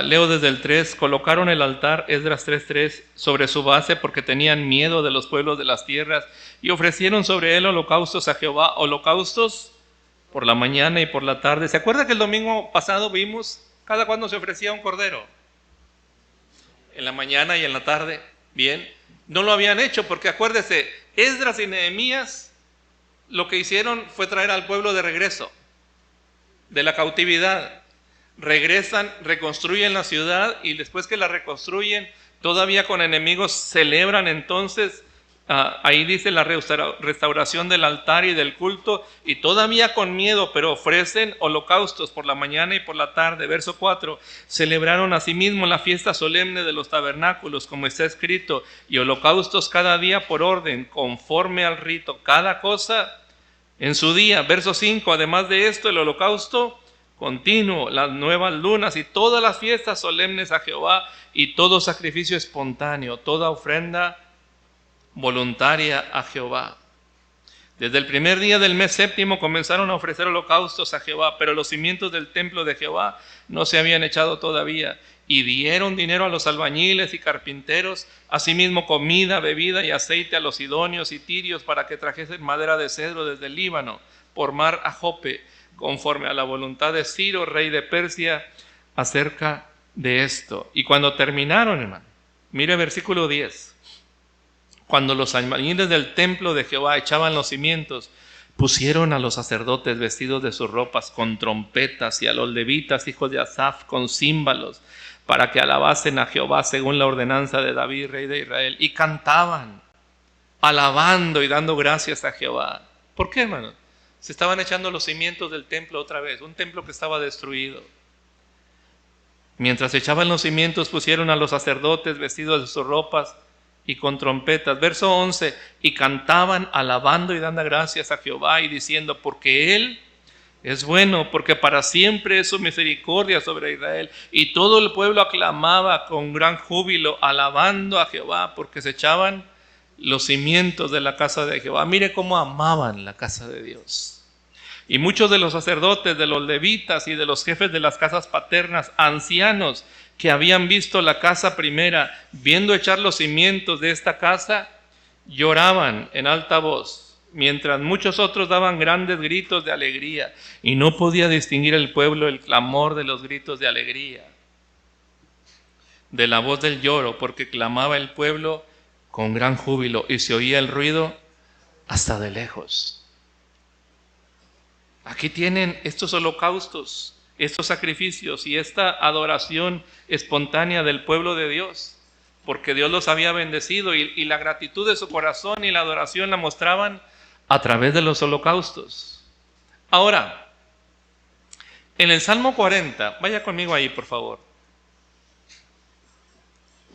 Leo desde el 3. Colocaron el altar, Esdras 3:3, sobre su base porque tenían miedo de los pueblos de las tierras, y ofrecieron sobre él holocaustos a Jehová, holocaustos por la mañana y por la tarde. ¿Se acuerda que el domingo pasado vimos cada cuando se ofrecía un cordero? En la mañana y en la tarde. Bien, no lo habían hecho porque acuérdese, Esdras y Nehemías lo que hicieron fue traer al pueblo de regreso de la cautividad. Regresan, reconstruyen la ciudad, y después que la reconstruyen, todavía con enemigos, celebran entonces, ahí dice la restauración del altar y del culto, y todavía con miedo, pero ofrecen holocaustos por la mañana y por la tarde. Verso 4, celebraron asimismo la fiesta solemne de los tabernáculos, como está escrito, y holocaustos cada día por orden, conforme al rito, cada cosa en su día. Verso 5, además de esto, el holocausto continuo, las nuevas lunas y todas las fiestas solemnes a Jehová, y todo sacrificio espontáneo, toda ofrenda voluntaria a Jehová. Desde el primer día del mes séptimo comenzaron a ofrecer holocaustos a Jehová, pero los cimientos del templo de Jehová no se habían echado todavía, y dieron dinero a los albañiles y carpinteros, asimismo comida, bebida y aceite a los sidonios y tirios, para que trajesen madera de cedro desde el Líbano por mar a Jope, conforme a la voluntad de Ciro, rey de Persia, acerca de esto. Y cuando terminaron, hermano, mire versículo 10. Cuando los albañiles del templo de Jehová echaban los cimientos, pusieron a los sacerdotes vestidos de sus ropas con trompetas, y a los levitas, hijos de Asaf, con címbalos, para que alabasen a Jehová según la ordenanza de David, rey de Israel. Y cantaban, alabando y dando gracias a Jehová. ¿Por qué, hermano? Se estaban echando los cimientos del templo otra vez, un templo que estaba destruido. Mientras echaban los cimientos, pusieron a los sacerdotes vestidos de sus ropas y con trompetas. Verso 11, y cantaban alabando y dando gracias a Jehová y diciendo, porque Él Es bueno porque para siempre es su misericordia sobre Israel. Y todo el pueblo aclamaba con gran júbilo, alabando a Jehová, porque se echaban los cimientos de la casa de Jehová. Mire cómo amaban la casa de Dios. Y muchos de los sacerdotes, de los levitas y de los jefes de las casas paternas, ancianos que habían visto la casa primera, viendo echar los cimientos de esta casa, lloraban en alta voz, mientras muchos otros daban grandes gritos de alegría, y no podía distinguir el pueblo el clamor de los gritos de alegría, de la voz del lloro, porque clamaba el pueblo con gran júbilo, y se oía el ruido hasta de lejos. Aquí tienen estos holocaustos, estos sacrificios y esta adoración espontánea del pueblo de Dios, porque Dios los había bendecido, y la gratitud de su corazón y la adoración la mostraban a través de los holocaustos. Ahora, en el Salmo 40, vaya conmigo ahí, por favor.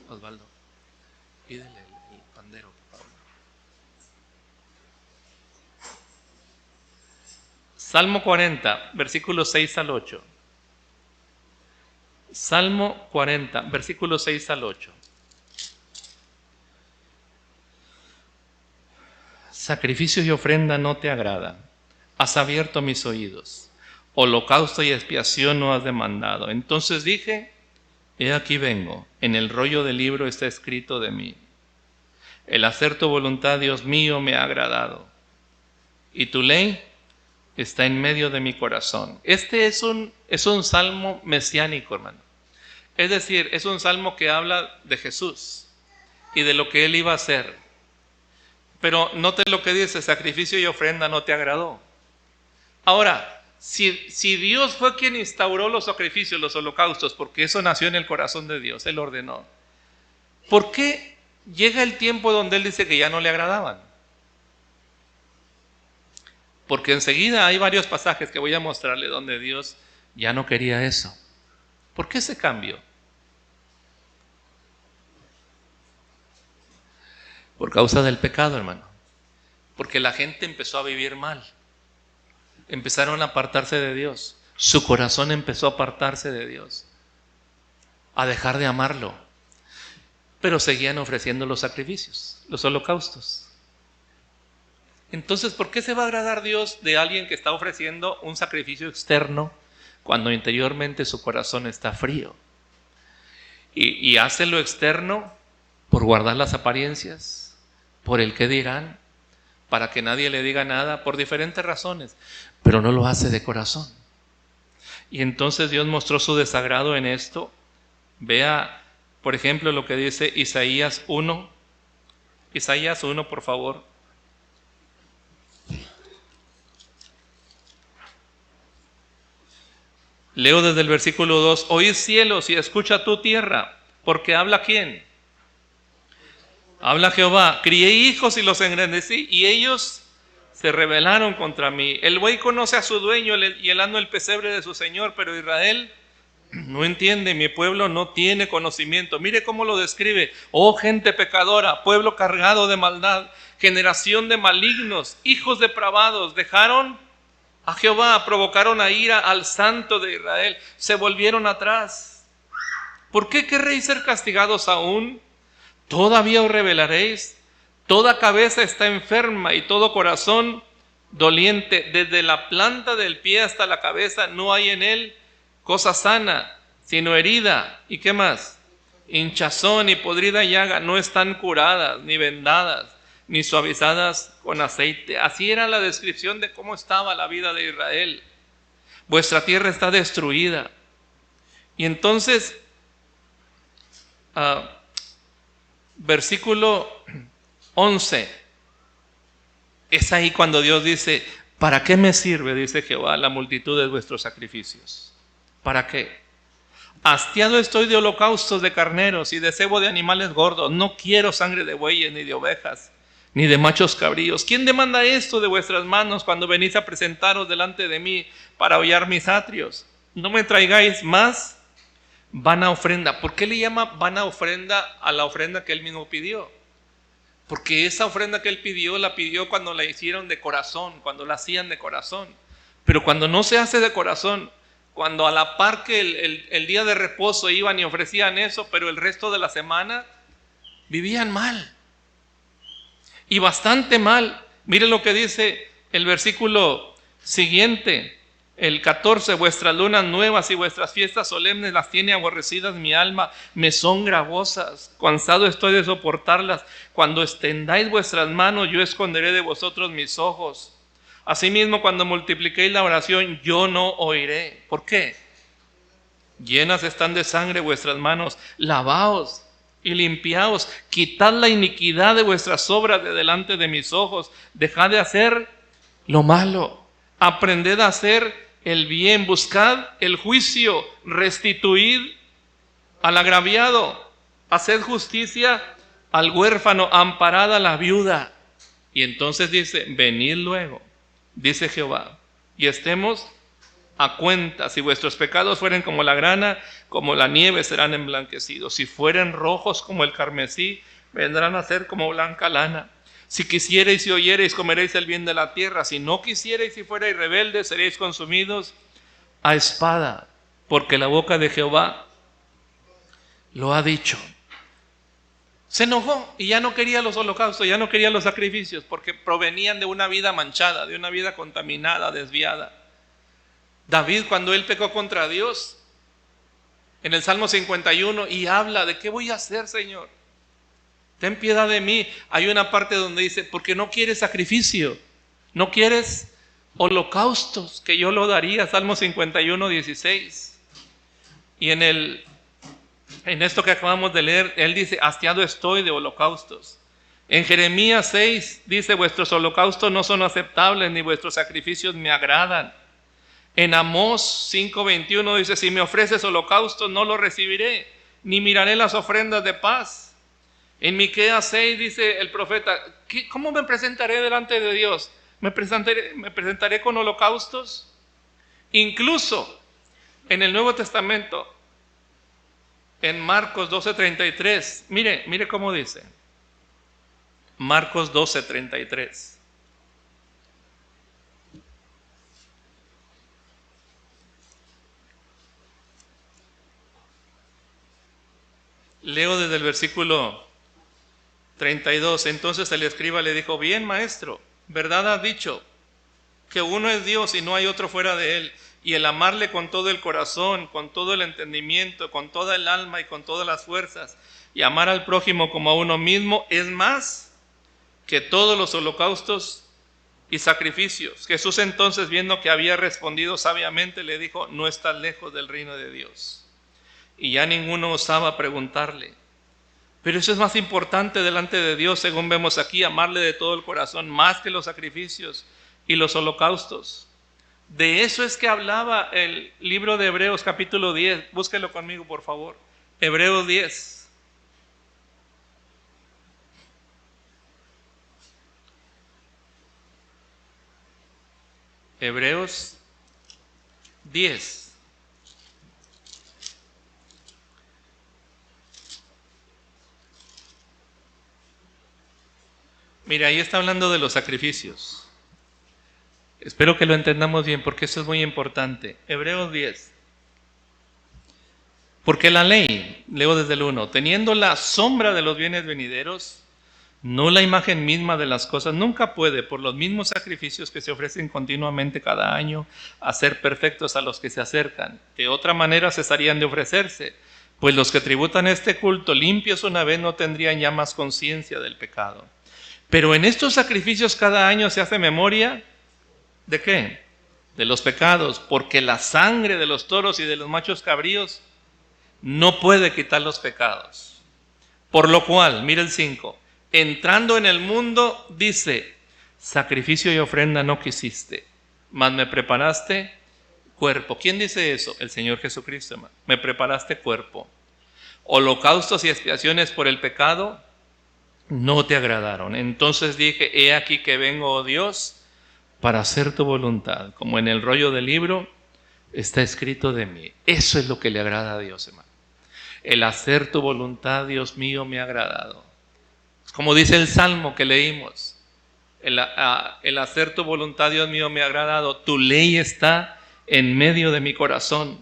Osvaldo, pídele el pandero, por favor. Salmo 40, versículos 6 al 8. Salmo 40, versículos 6 al 8. Sacrificio y ofrenda no te agrada. Has abierto mis oídos. Holocausto y expiación no has demandado. Entonces dije, he aquí vengo. En el rollo del libro está escrito de mí. El hacer tu voluntad, Dios mío, me ha agradado. Y tu ley está en medio de mi corazón. Este es un salmo mesiánico, hermano. Es decir, es un salmo que habla de Jesús y de lo que Él iba a hacer. Pero note lo que dice, sacrificio y ofrenda no te agradó. Ahora, si Dios fue quien instauró los sacrificios, los holocaustos, porque eso nació en el corazón de Dios, Él ordenó, ¿por qué llega el tiempo donde Él dice que ya no le agradaban? Porque enseguida hay varios pasajes que voy a mostrarle donde Dios ya no quería eso. ¿Por qué ese cambio? Por causa del pecado, hermano. Porque la gente empezó a vivir mal. Empezaron a apartarse de Dios. Su corazón empezó a apartarse de Dios. A dejar de amarlo. Pero seguían ofreciendo los sacrificios, los holocaustos. Entonces, ¿por qué se va a agradar Dios de alguien que está ofreciendo un sacrificio externo cuando interiormente su corazón está frío? Y hace lo externo por guardar las apariencias, por el qué dirán, para que nadie le diga nada, por diferentes razones, pero no lo hace de corazón. Y entonces Dios mostró su desagrado en esto. Vea, por ejemplo, lo que dice Isaías 1. Isaías 1, por favor. Leo desde el versículo 2. Oíd cielos y escucha tu tierra, porque habla ¿quién? Habla Jehová. Crié hijos y los engrandecí, y ellos se rebelaron contra mí. El buey conoce a su dueño y el asno el pesebre de su señor, pero Israel no entiende, mi pueblo no tiene conocimiento. Mire cómo lo describe. Oh gente pecadora, pueblo cargado de maldad, generación de malignos, hijos depravados, dejaron a Jehová, provocaron a ira al santo de Israel, se volvieron atrás. ¿Por qué querréis ser castigados aún? ¿Todavía os rebelaréis? Toda cabeza está enferma y todo corazón doliente. Desde la planta del pie hasta la cabeza no hay en él cosa sana, sino herida. ¿Y qué más? Hinchazón y podrida llaga. No están curadas, ni vendadas, ni suavizadas con aceite. Así era la descripción de cómo estaba la vida de Israel. Vuestra tierra está destruida. Y entonces, versículo 11, es ahí cuando Dios dice, ¿para qué me sirve, dice Jehová, la multitud de vuestros sacrificios? ¿Para qué? Hastiado estoy de holocaustos de carneros y de cebo de animales gordos. No quiero sangre de bueyes ni de ovejas, ni de machos cabríos. ¿Quién demanda esto de vuestras manos cuando venís a presentaros delante de mí para hollar mis atrios? No me traigáis más vana ofrenda. ¿Por qué le llama vana ofrenda a la ofrenda que él mismo pidió? Porque esa ofrenda que él pidió, la pidió cuando la hicieron de corazón, cuando la hacían de corazón. Pero cuando no se hace de corazón, cuando a la par que el día de reposo iban y ofrecían eso, pero el resto de la semana vivían mal. Y bastante mal. Mire lo que dice el versículo siguiente, el 14: vuestras lunas nuevas y vuestras fiestas solemnes las tiene aborrecidas mi alma, me son gravosas, cansado estoy de soportarlas. Cuando extendáis vuestras manos, yo esconderé de vosotros mis ojos. Asimismo, cuando multipliquéis la oración, yo no oiré. ¿Por qué? Llenas están de sangre vuestras manos, lavaos y limpiaos, quitad la iniquidad de vuestras obras de delante de mis ojos, dejad de hacer lo malo, aprended a hacer el bien, buscad el juicio, restituid al agraviado, haced justicia al huérfano, amparad a la viuda. Y entonces dice: venid luego, dice Jehová, y estemos a cuenta. Si vuestros pecados fueren como la grana, como la nieve serán emblanquecidos. Si fueren rojos como el carmesí, vendrán a ser como blanca lana. Si quisierais y oyereis, comeréis el bien de la tierra. Si no quisierais y fuerais rebeldes, seréis consumidos a espada, porque la boca de Jehová lo ha dicho. Se enojó y ya no quería los holocaustos, ya no quería los sacrificios, porque provenían de una vida manchada, de una vida contaminada, desviada. David, cuando él pecó contra Dios, en el Salmo 51, y habla de: ¿qué voy a hacer, Señor? Ten piedad de mí. Hay una parte donde dice: porque no quieres sacrificio, no quieres holocaustos, que yo lo daría. Salmo 51, 16. Y en esto que acabamos de leer, él dice: hastiado estoy de holocaustos. En Jeremías 6 dice: vuestros holocaustos no son aceptables, ni vuestros sacrificios me agradan. En Amós 5:21 dice: si me ofreces holocaustos, no lo recibiré, ni miraré las ofrendas de paz. En Miqueas 6 dice el profeta: ¿cómo me presentaré delante de Dios? ¿Me presentaré con holocaustos? Incluso en el Nuevo Testamento, en Marcos 12:33, mire cómo dice. Marcos 12:33. Leo desde el versículo 32. Entonces el escriba le dijo: bien, maestro, verdad has dicho, que uno es Dios y no hay otro fuera de él, y el amarle con todo el corazón, con todo el entendimiento, con toda el alma y con todas las fuerzas, y amar al prójimo como a uno mismo, es más que todos los holocaustos y sacrificios. Jesús entonces, viendo que había respondido sabiamente, le dijo: no estás lejos del reino de Dios. Y ya ninguno osaba preguntarle. Pero eso es más importante delante de Dios, según vemos aquí: amarle de todo el corazón, más que los sacrificios y los holocaustos. De eso es que hablaba el libro de Hebreos capítulo 10. Búsquelo conmigo, por favor. Hebreos 10. Hebreos 10. Mira, ahí está hablando de los sacrificios. Espero que lo entendamos bien, porque eso es muy importante. Hebreos 10. Porque la ley, leo desde el 1, teniendo la sombra de los bienes venideros, no la imagen misma de las cosas, nunca puede, por los mismos sacrificios que se ofrecen continuamente cada año, hacer perfectos a los que se acercan. De otra manera cesarían de ofrecerse, pues los que tributan este culto limpios una vez no tendrían ya más conciencia del pecado. Pero en estos sacrificios cada año se hace memoria ¿de qué? De los pecados, porque la sangre de los toros y de los machos cabríos no puede quitar los pecados. Por lo cual, mira el 5, entrando en el mundo, dice: sacrificio y ofrenda no quisiste, mas me preparaste cuerpo. ¿Quién dice eso? El Señor Jesucristo. Me preparaste cuerpo. Holocaustos y expiaciones por el pecado no te agradaron. Entonces dije: he aquí que vengo, oh Dios, para hacer tu voluntad, como en el rollo del libro está escrito de mí. Eso es lo que le agrada a Dios, hermano. El hacer tu voluntad, Dios mío, me ha agradado. Como dice el Salmo que leímos, el hacer tu voluntad, Dios mío, me ha agradado. Tu ley está en medio de mi corazón.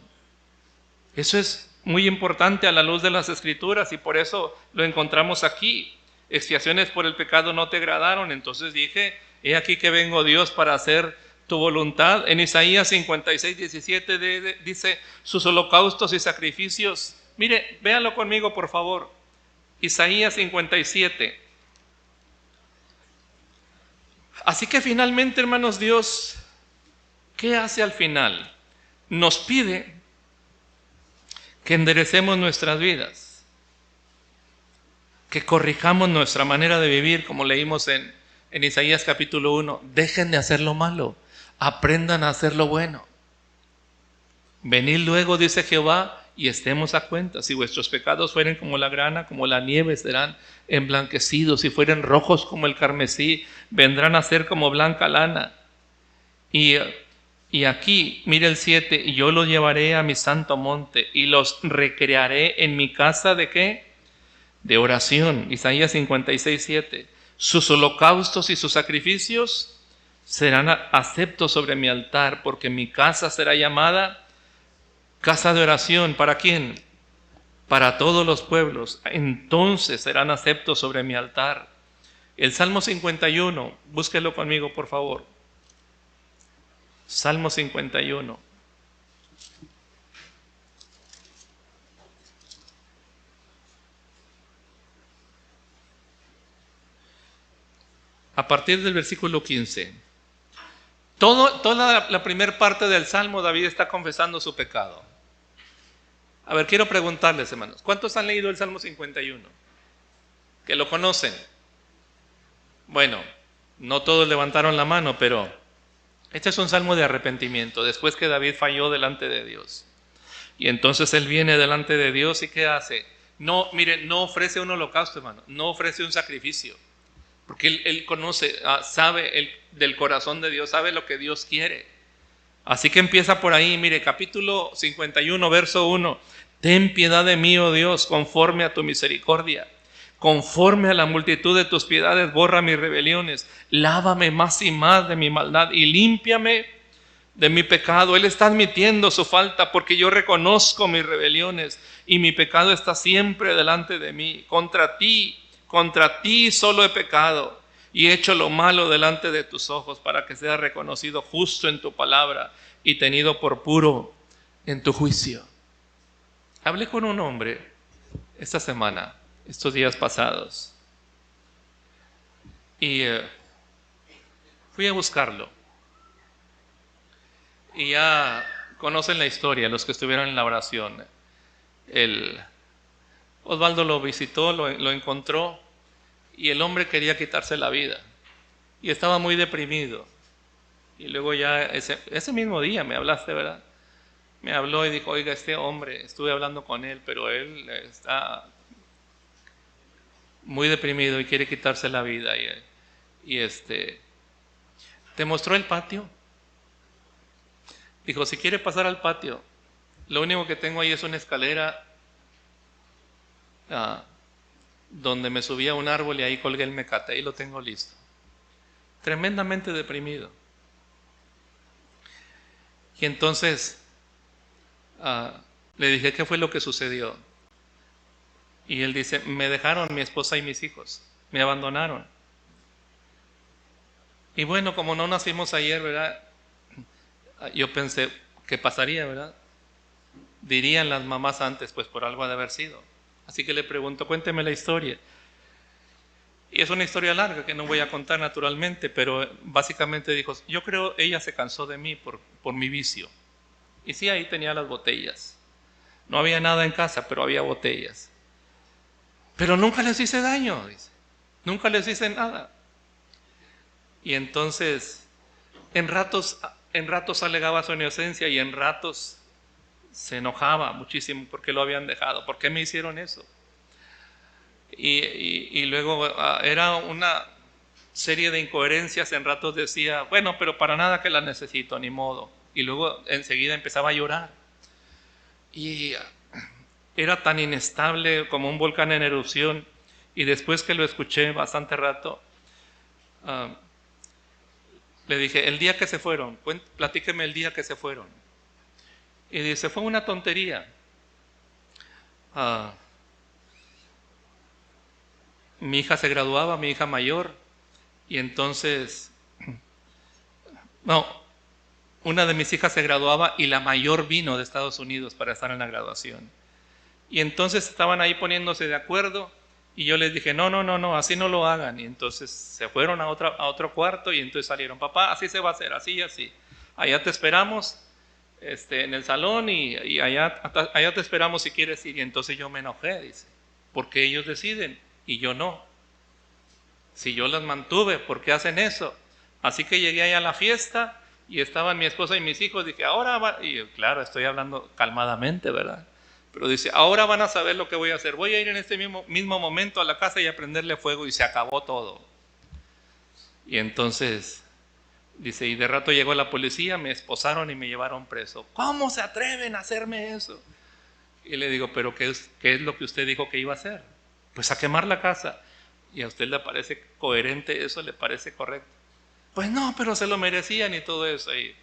Eso es muy importante a la luz de las Escrituras y por eso lo encontramos aquí. Expiaciones por el pecado no te agradaron. Entonces dije, he aquí que vengo, Dios, para hacer tu voluntad. En Isaías 56, 17 dice, sus holocaustos y sacrificios. Mire, véanlo conmigo, por favor. Isaías 57. Así que finalmente, hermanos, Dios, ¿qué hace al final? Nos pide que enderecemos nuestras vidas, que corrijamos nuestra manera de vivir, como leímos en Isaías capítulo 1. Dejen de hacer lo malo, aprendan a hacer lo bueno. Venid luego, dice Jehová, y estemos a cuenta. Si vuestros pecados fueren como la grana, como la nieve, serán emblanquecidos. Si fueren rojos como el carmesí, vendrán a ser como blanca lana. Y aquí, mire el 7, y yo los llevaré a mi santo monte y los recrearé en mi casa ¿de qué? De oración. Isaías 56, 7. Sus holocaustos y sus sacrificios serán aceptos sobre mi altar, porque mi casa será llamada casa de oración. ¿Para quién? Para todos los pueblos. Entonces serán aceptos sobre mi altar. El Salmo 51, búsquelo conmigo, por favor. Salmo 51. A partir del versículo 15. Toda la primera parte del Salmo, David está confesando su pecado. A ver, quiero preguntarles, hermanos, ¿cuántos han leído el Salmo 51? ¿Que lo conocen? Bueno, no todos levantaron la mano, pero este es un salmo de arrepentimiento, después que David falló delante de Dios. Y entonces él viene delante de Dios y ¿qué hace? No, mire, no ofrece un holocausto, hermano, no ofrece un sacrificio. Porque él conoce, sabe del corazón de Dios, sabe lo que Dios quiere. Así que empieza por ahí, mire, capítulo 51, verso 1. Ten piedad de mí, oh Dios, conforme a tu misericordia. Conforme a la multitud de tus piedades, borra mis rebeliones. Lávame más y más de mi maldad y límpiame de mi pecado. Él está admitiendo su falta porque yo reconozco mis rebeliones y mi pecado está siempre delante de mí. Contra ti solo he pecado y he hecho lo malo delante de tus ojos para que sea reconocido justo en tu palabra y tenido por puro en tu juicio. Hablé con un hombre esta semana, estos días pasados, y fui a buscarlo. Y ya conocen la historia, los que estuvieron en la oración. Osvaldo lo visitó, lo encontró, y el hombre quería quitarse la vida. Y estaba muy deprimido. Y luego ya ese mismo día me hablaste, ¿verdad? Me habló y dijo, oiga, este hombre, estuve hablando con él, pero él está muy deprimido y quiere quitarse la vida. ¿Te mostró el patio? Dijo, si quiere pasar al patio, lo único que tengo ahí es una escalera donde me subí a un árbol y ahí colgué el mecate, ahí lo tengo listo. Tremendamente deprimido. Y entonces le dije, ¿qué fue lo que sucedió? Y él dice, me dejaron mi esposa y mis hijos, me abandonaron. Y bueno, como no nacimos ayer, ¿verdad? Yo pensé, ¿qué pasaría, verdad? Dirían las mamás antes, pues por algo ha de haber sido. Así que le pregunto, cuénteme la historia. Y es una historia larga que no voy a contar naturalmente, pero básicamente dijo, yo creo ella se cansó de mí por mi vicio. Y sí, ahí tenía las botellas. No había nada en casa, pero había botellas. Pero nunca les hice daño, dice. Nunca les hice nada. Y entonces, en ratos alegaba su inocencia y en ratos se enojaba muchísimo porque lo habían dejado. ¿Por qué me hicieron eso? Y luego era una serie de incoherencias. En ratos decía, bueno, pero para nada que la necesito, ni modo. Y luego enseguida empezaba a llorar. Y era tan inestable como un volcán en erupción. Y después que lo escuché bastante rato, Le dije, el día que se fueron, platíqueme el día que se fueron. Y dice, fue una tontería. Mi hija se graduaba, mi hija mayor, y entonces, no, una de mis hijas se graduaba y la mayor vino de Estados Unidos para estar en la graduación. Y entonces estaban ahí poniéndose de acuerdo y yo les dije, no, así no lo hagan. Y entonces se fueron a otro cuarto y entonces salieron, papá, así se va a hacer, así y así. Allá te esperamos en el salón y allá te esperamos si quieres ir. Y entonces yo me enojé, dice, porque ellos deciden y yo no. Si yo las mantuve, ¿por qué hacen eso? Así que llegué allá a la fiesta y estaban mi esposa y mis hijos. Dije, ahora va. Y claro, estoy hablando calmadamente, ¿verdad? Pero dice, ahora van a saber lo que voy a hacer. Voy a ir en este mismo momento a la casa y a prenderle fuego. Y se acabó todo. Y entonces, dice, y de rato llegó la policía, me esposaron y me llevaron preso. ¿Cómo se atreven a hacerme eso? Y le digo, ¿pero qué es lo que usted dijo que iba a hacer? Pues a quemar la casa. ¿Y a usted le parece coherente eso? ¿Le parece correcto? Pues no, pero se lo merecían y todo eso. Y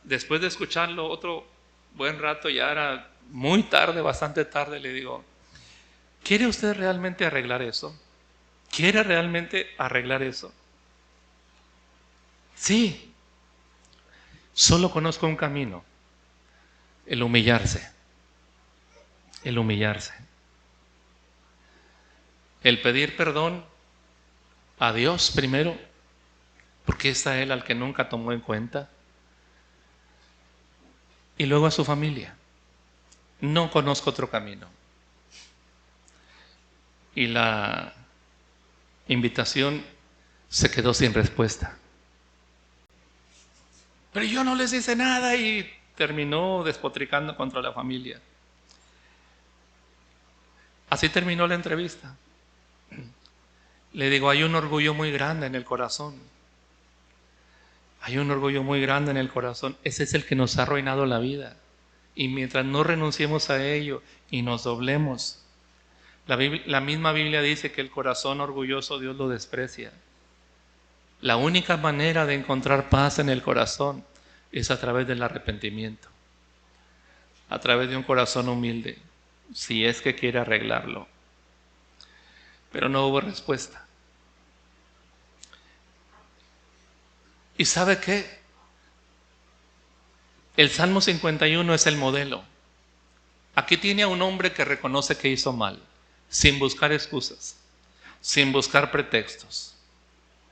después de escucharlo otro buen rato, ya era muy tarde, bastante tarde, le digo, ¿quiere usted realmente arreglar eso? ¿Quiere realmente arreglar eso? Sí. Solo conozco un camino. El humillarse. El humillarse. El pedir perdón a Dios primero, porque es a Él al que nunca tomó en cuenta, y luego a su familia. No conozco otro camino. Y la invitación se quedó sin respuesta. Pero yo no les hice nada y terminó despotricando contra la familia. Así terminó la entrevista. Le digo, hay un orgullo muy grande en el corazón. Hay un orgullo muy grande en el corazón. Ese es el que nos ha arruinado la vida. Y mientras no renunciemos a ello y nos doblemos, la misma Biblia dice que el corazón orgulloso Dios lo desprecia. La única manera de encontrar paz en el corazón es a través del arrepentimiento. A través de un corazón humilde, si es que quiere arreglarlo. Pero no hubo respuesta. ¿Y sabe qué? El Salmo 51 es el modelo. Aquí tiene a un hombre que reconoce que hizo mal, sin buscar excusas, sin buscar pretextos,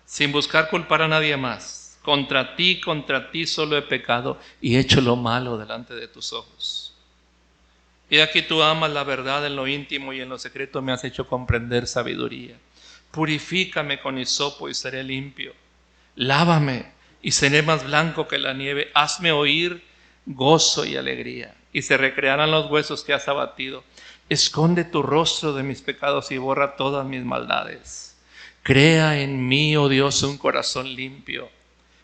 sin buscar culpar a nadie más. Contra ti solo he pecado y he hecho lo malo delante de tus ojos. Y aquí tú amas la verdad en lo íntimo y en lo secreto me has hecho comprender sabiduría. Purifícame con hisopo y seré limpio. Lávame y seré más blanco que la nieve. Hazme oír gozo y alegría y se recrearán los huesos que has abatido. Esconde tu rostro de mis pecados y borra todas mis maldades. Crea en mí, oh Dios, un corazón limpio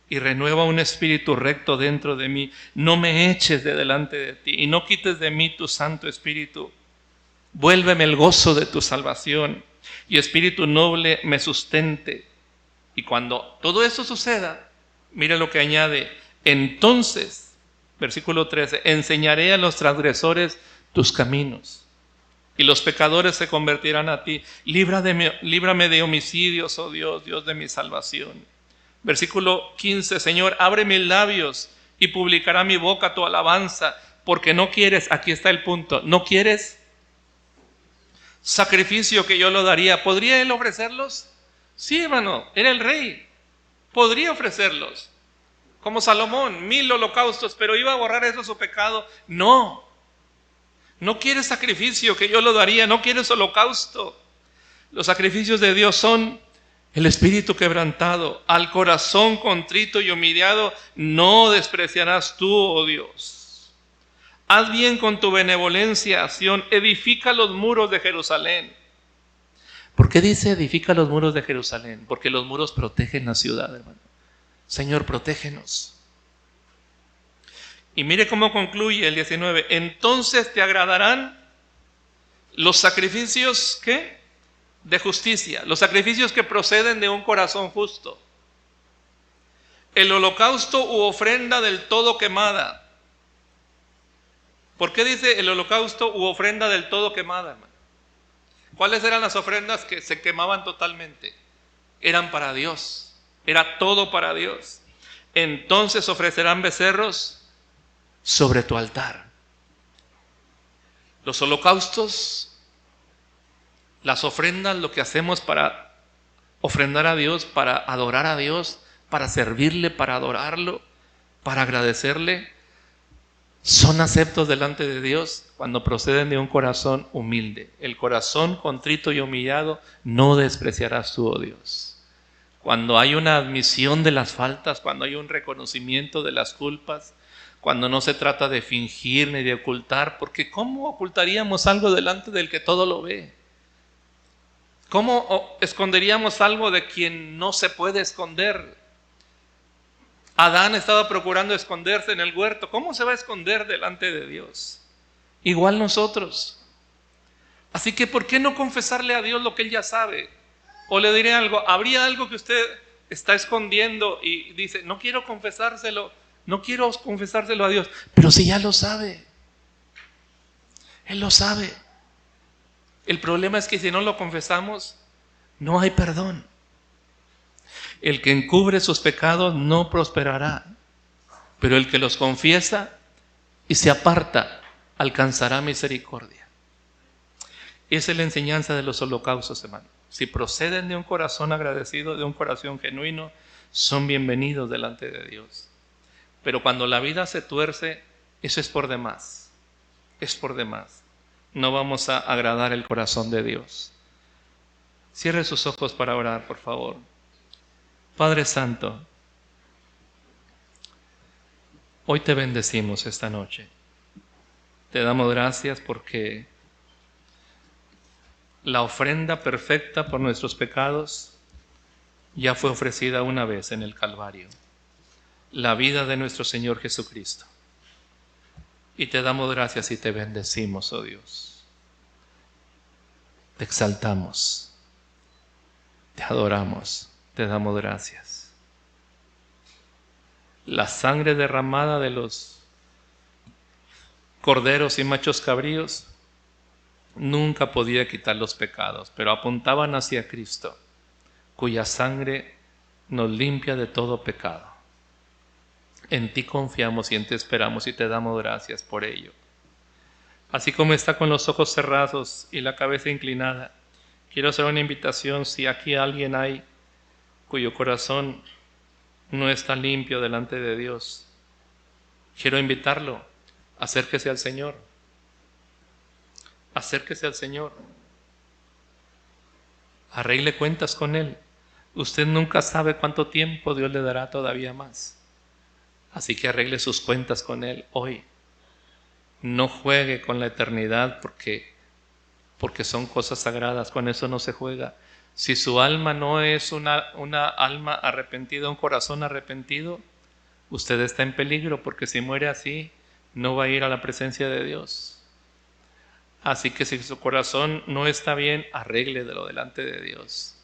y renueva un espíritu recto dentro de mí. No me eches de delante de ti y no quites de mí tu Santo Espíritu. Vuélveme el gozo de tu salvación y espíritu noble me sustente. Y cuando todo eso suceda, mire lo que añade. Entonces, versículo 13, enseñaré a los transgresores tus caminos y los pecadores se convertirán a ti. Líbrame de homicidios, oh Dios, Dios de mi salvación. Versículo 15, Señor, abre mis labios y publicará mi boca tu alabanza, porque no quieres, aquí está el punto, no quieres sacrificio que yo lo daría. ¿Podría él ofrecerlos? Sí, hermano, era el rey, podría ofrecerlos, como Salomón, 1000 holocaustos, pero iba a borrar eso su pecado. No quieres sacrificio que yo lo daría, no quieres holocausto. Los sacrificios de Dios son el espíritu quebrantado, al corazón contrito y humillado, no despreciarás tú, oh Dios. Haz bien con tu benevolencia, Sión, edifica los muros de Jerusalén. ¿Por qué dice edifica los muros de Jerusalén? Porque los muros protegen la ciudad, hermano. Señor, protégenos. Y mire cómo concluye el 19. Entonces te agradarán los sacrificios, ¿qué? De justicia, los sacrificios que proceden de un corazón justo. el holocausto u ofrenda del todo quemada. ¿Por qué dice el holocausto u ofrenda del todo quemada, hermano? ¿Cuáles eran las ofrendas que se quemaban totalmente? Eran para Dios, era todo para Dios. Entonces ofrecerán becerros sobre tu altar. Los holocaustos, las ofrendas, lo que hacemos para ofrendar a Dios, para adorar a Dios, para servirle, para adorarlo, para agradecerle, son aceptos delante de Dios cuando proceden de un corazón humilde. El corazón contrito y humillado no despreciarás tú, oh Dios. Cuando hay una admisión de las faltas, cuando hay un reconocimiento de las culpas, cuando no se trata de fingir ni de ocultar, porque ¿cómo ocultaríamos algo delante del que todo lo ve? ¿Cómo esconderíamos algo de quien no se puede esconder? Adán estaba procurando esconderse en el huerto. ¿Cómo se va a esconder delante de Dios? Igual nosotros. Así que ¿por qué no confesarle a Dios lo que Él ya sabe? O le diré algo, ¿habría algo que usted está escondiendo y dice, no quiero confesárselo a Dios? Pero si ya lo sabe. Él lo sabe. El problema es que si no lo confesamos, no hay perdón. El que encubre sus pecados no prosperará, pero el que los confiesa y se aparta alcanzará misericordia. Esa es la enseñanza de los holocaustos, hermano. Si proceden de un corazón agradecido, de un corazón genuino, son bienvenidos delante de Dios. Pero cuando la vida se tuerce, eso es por demás. Es por demás. No vamos a agradar el corazón de Dios. Cierre sus ojos para orar, por favor. Padre Santo, hoy te bendecimos esta noche. Te damos gracias porque la ofrenda perfecta por nuestros pecados ya fue ofrecida una vez en el Calvario, la vida de nuestro Señor Jesucristo. Y te damos gracias y te bendecimos, oh Dios. Te exaltamos, te adoramos, te damos gracias. La sangre derramada de los corderos y machos cabríos nunca podía quitar los pecados, pero apuntaban hacia Cristo, cuya sangre nos limpia de todo pecado. En ti confiamos y en ti esperamos y te damos gracias por ello. Así como está con los ojos cerrados y la cabeza inclinada, quiero hacer una invitación. Si aquí alguien hay cuyo corazón no está limpio delante de Dios, quiero invitarlo, acérquese al Señor. Acérquese al Señor. Arregle cuentas con Él. Usted nunca sabe cuánto tiempo Dios le dará todavía más. Así que arregle sus cuentas con Él hoy. No juegue con la eternidad porque son cosas sagradas. Con eso no se juega. Si su alma no es una alma arrepentida, un corazón arrepentido, usted está en peligro, porque si muere así, no va a ir a la presencia de Dios. Así que si su corazón no está bien, arrégledelo delante de Dios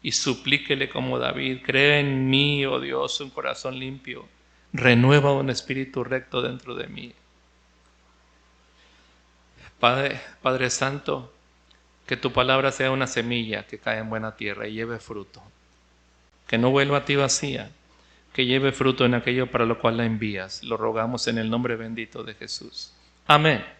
y suplíquele como David: crea en mí, oh Dios, un corazón limpio, renueva un espíritu recto dentro de mí. Padre Santo, que tu palabra sea una semilla que cae en buena tierra y lleve fruto, que no vuelva a ti vacía, que lleve fruto en aquello para lo cual la envías. Lo rogamos en el nombre bendito de Jesús. Amén.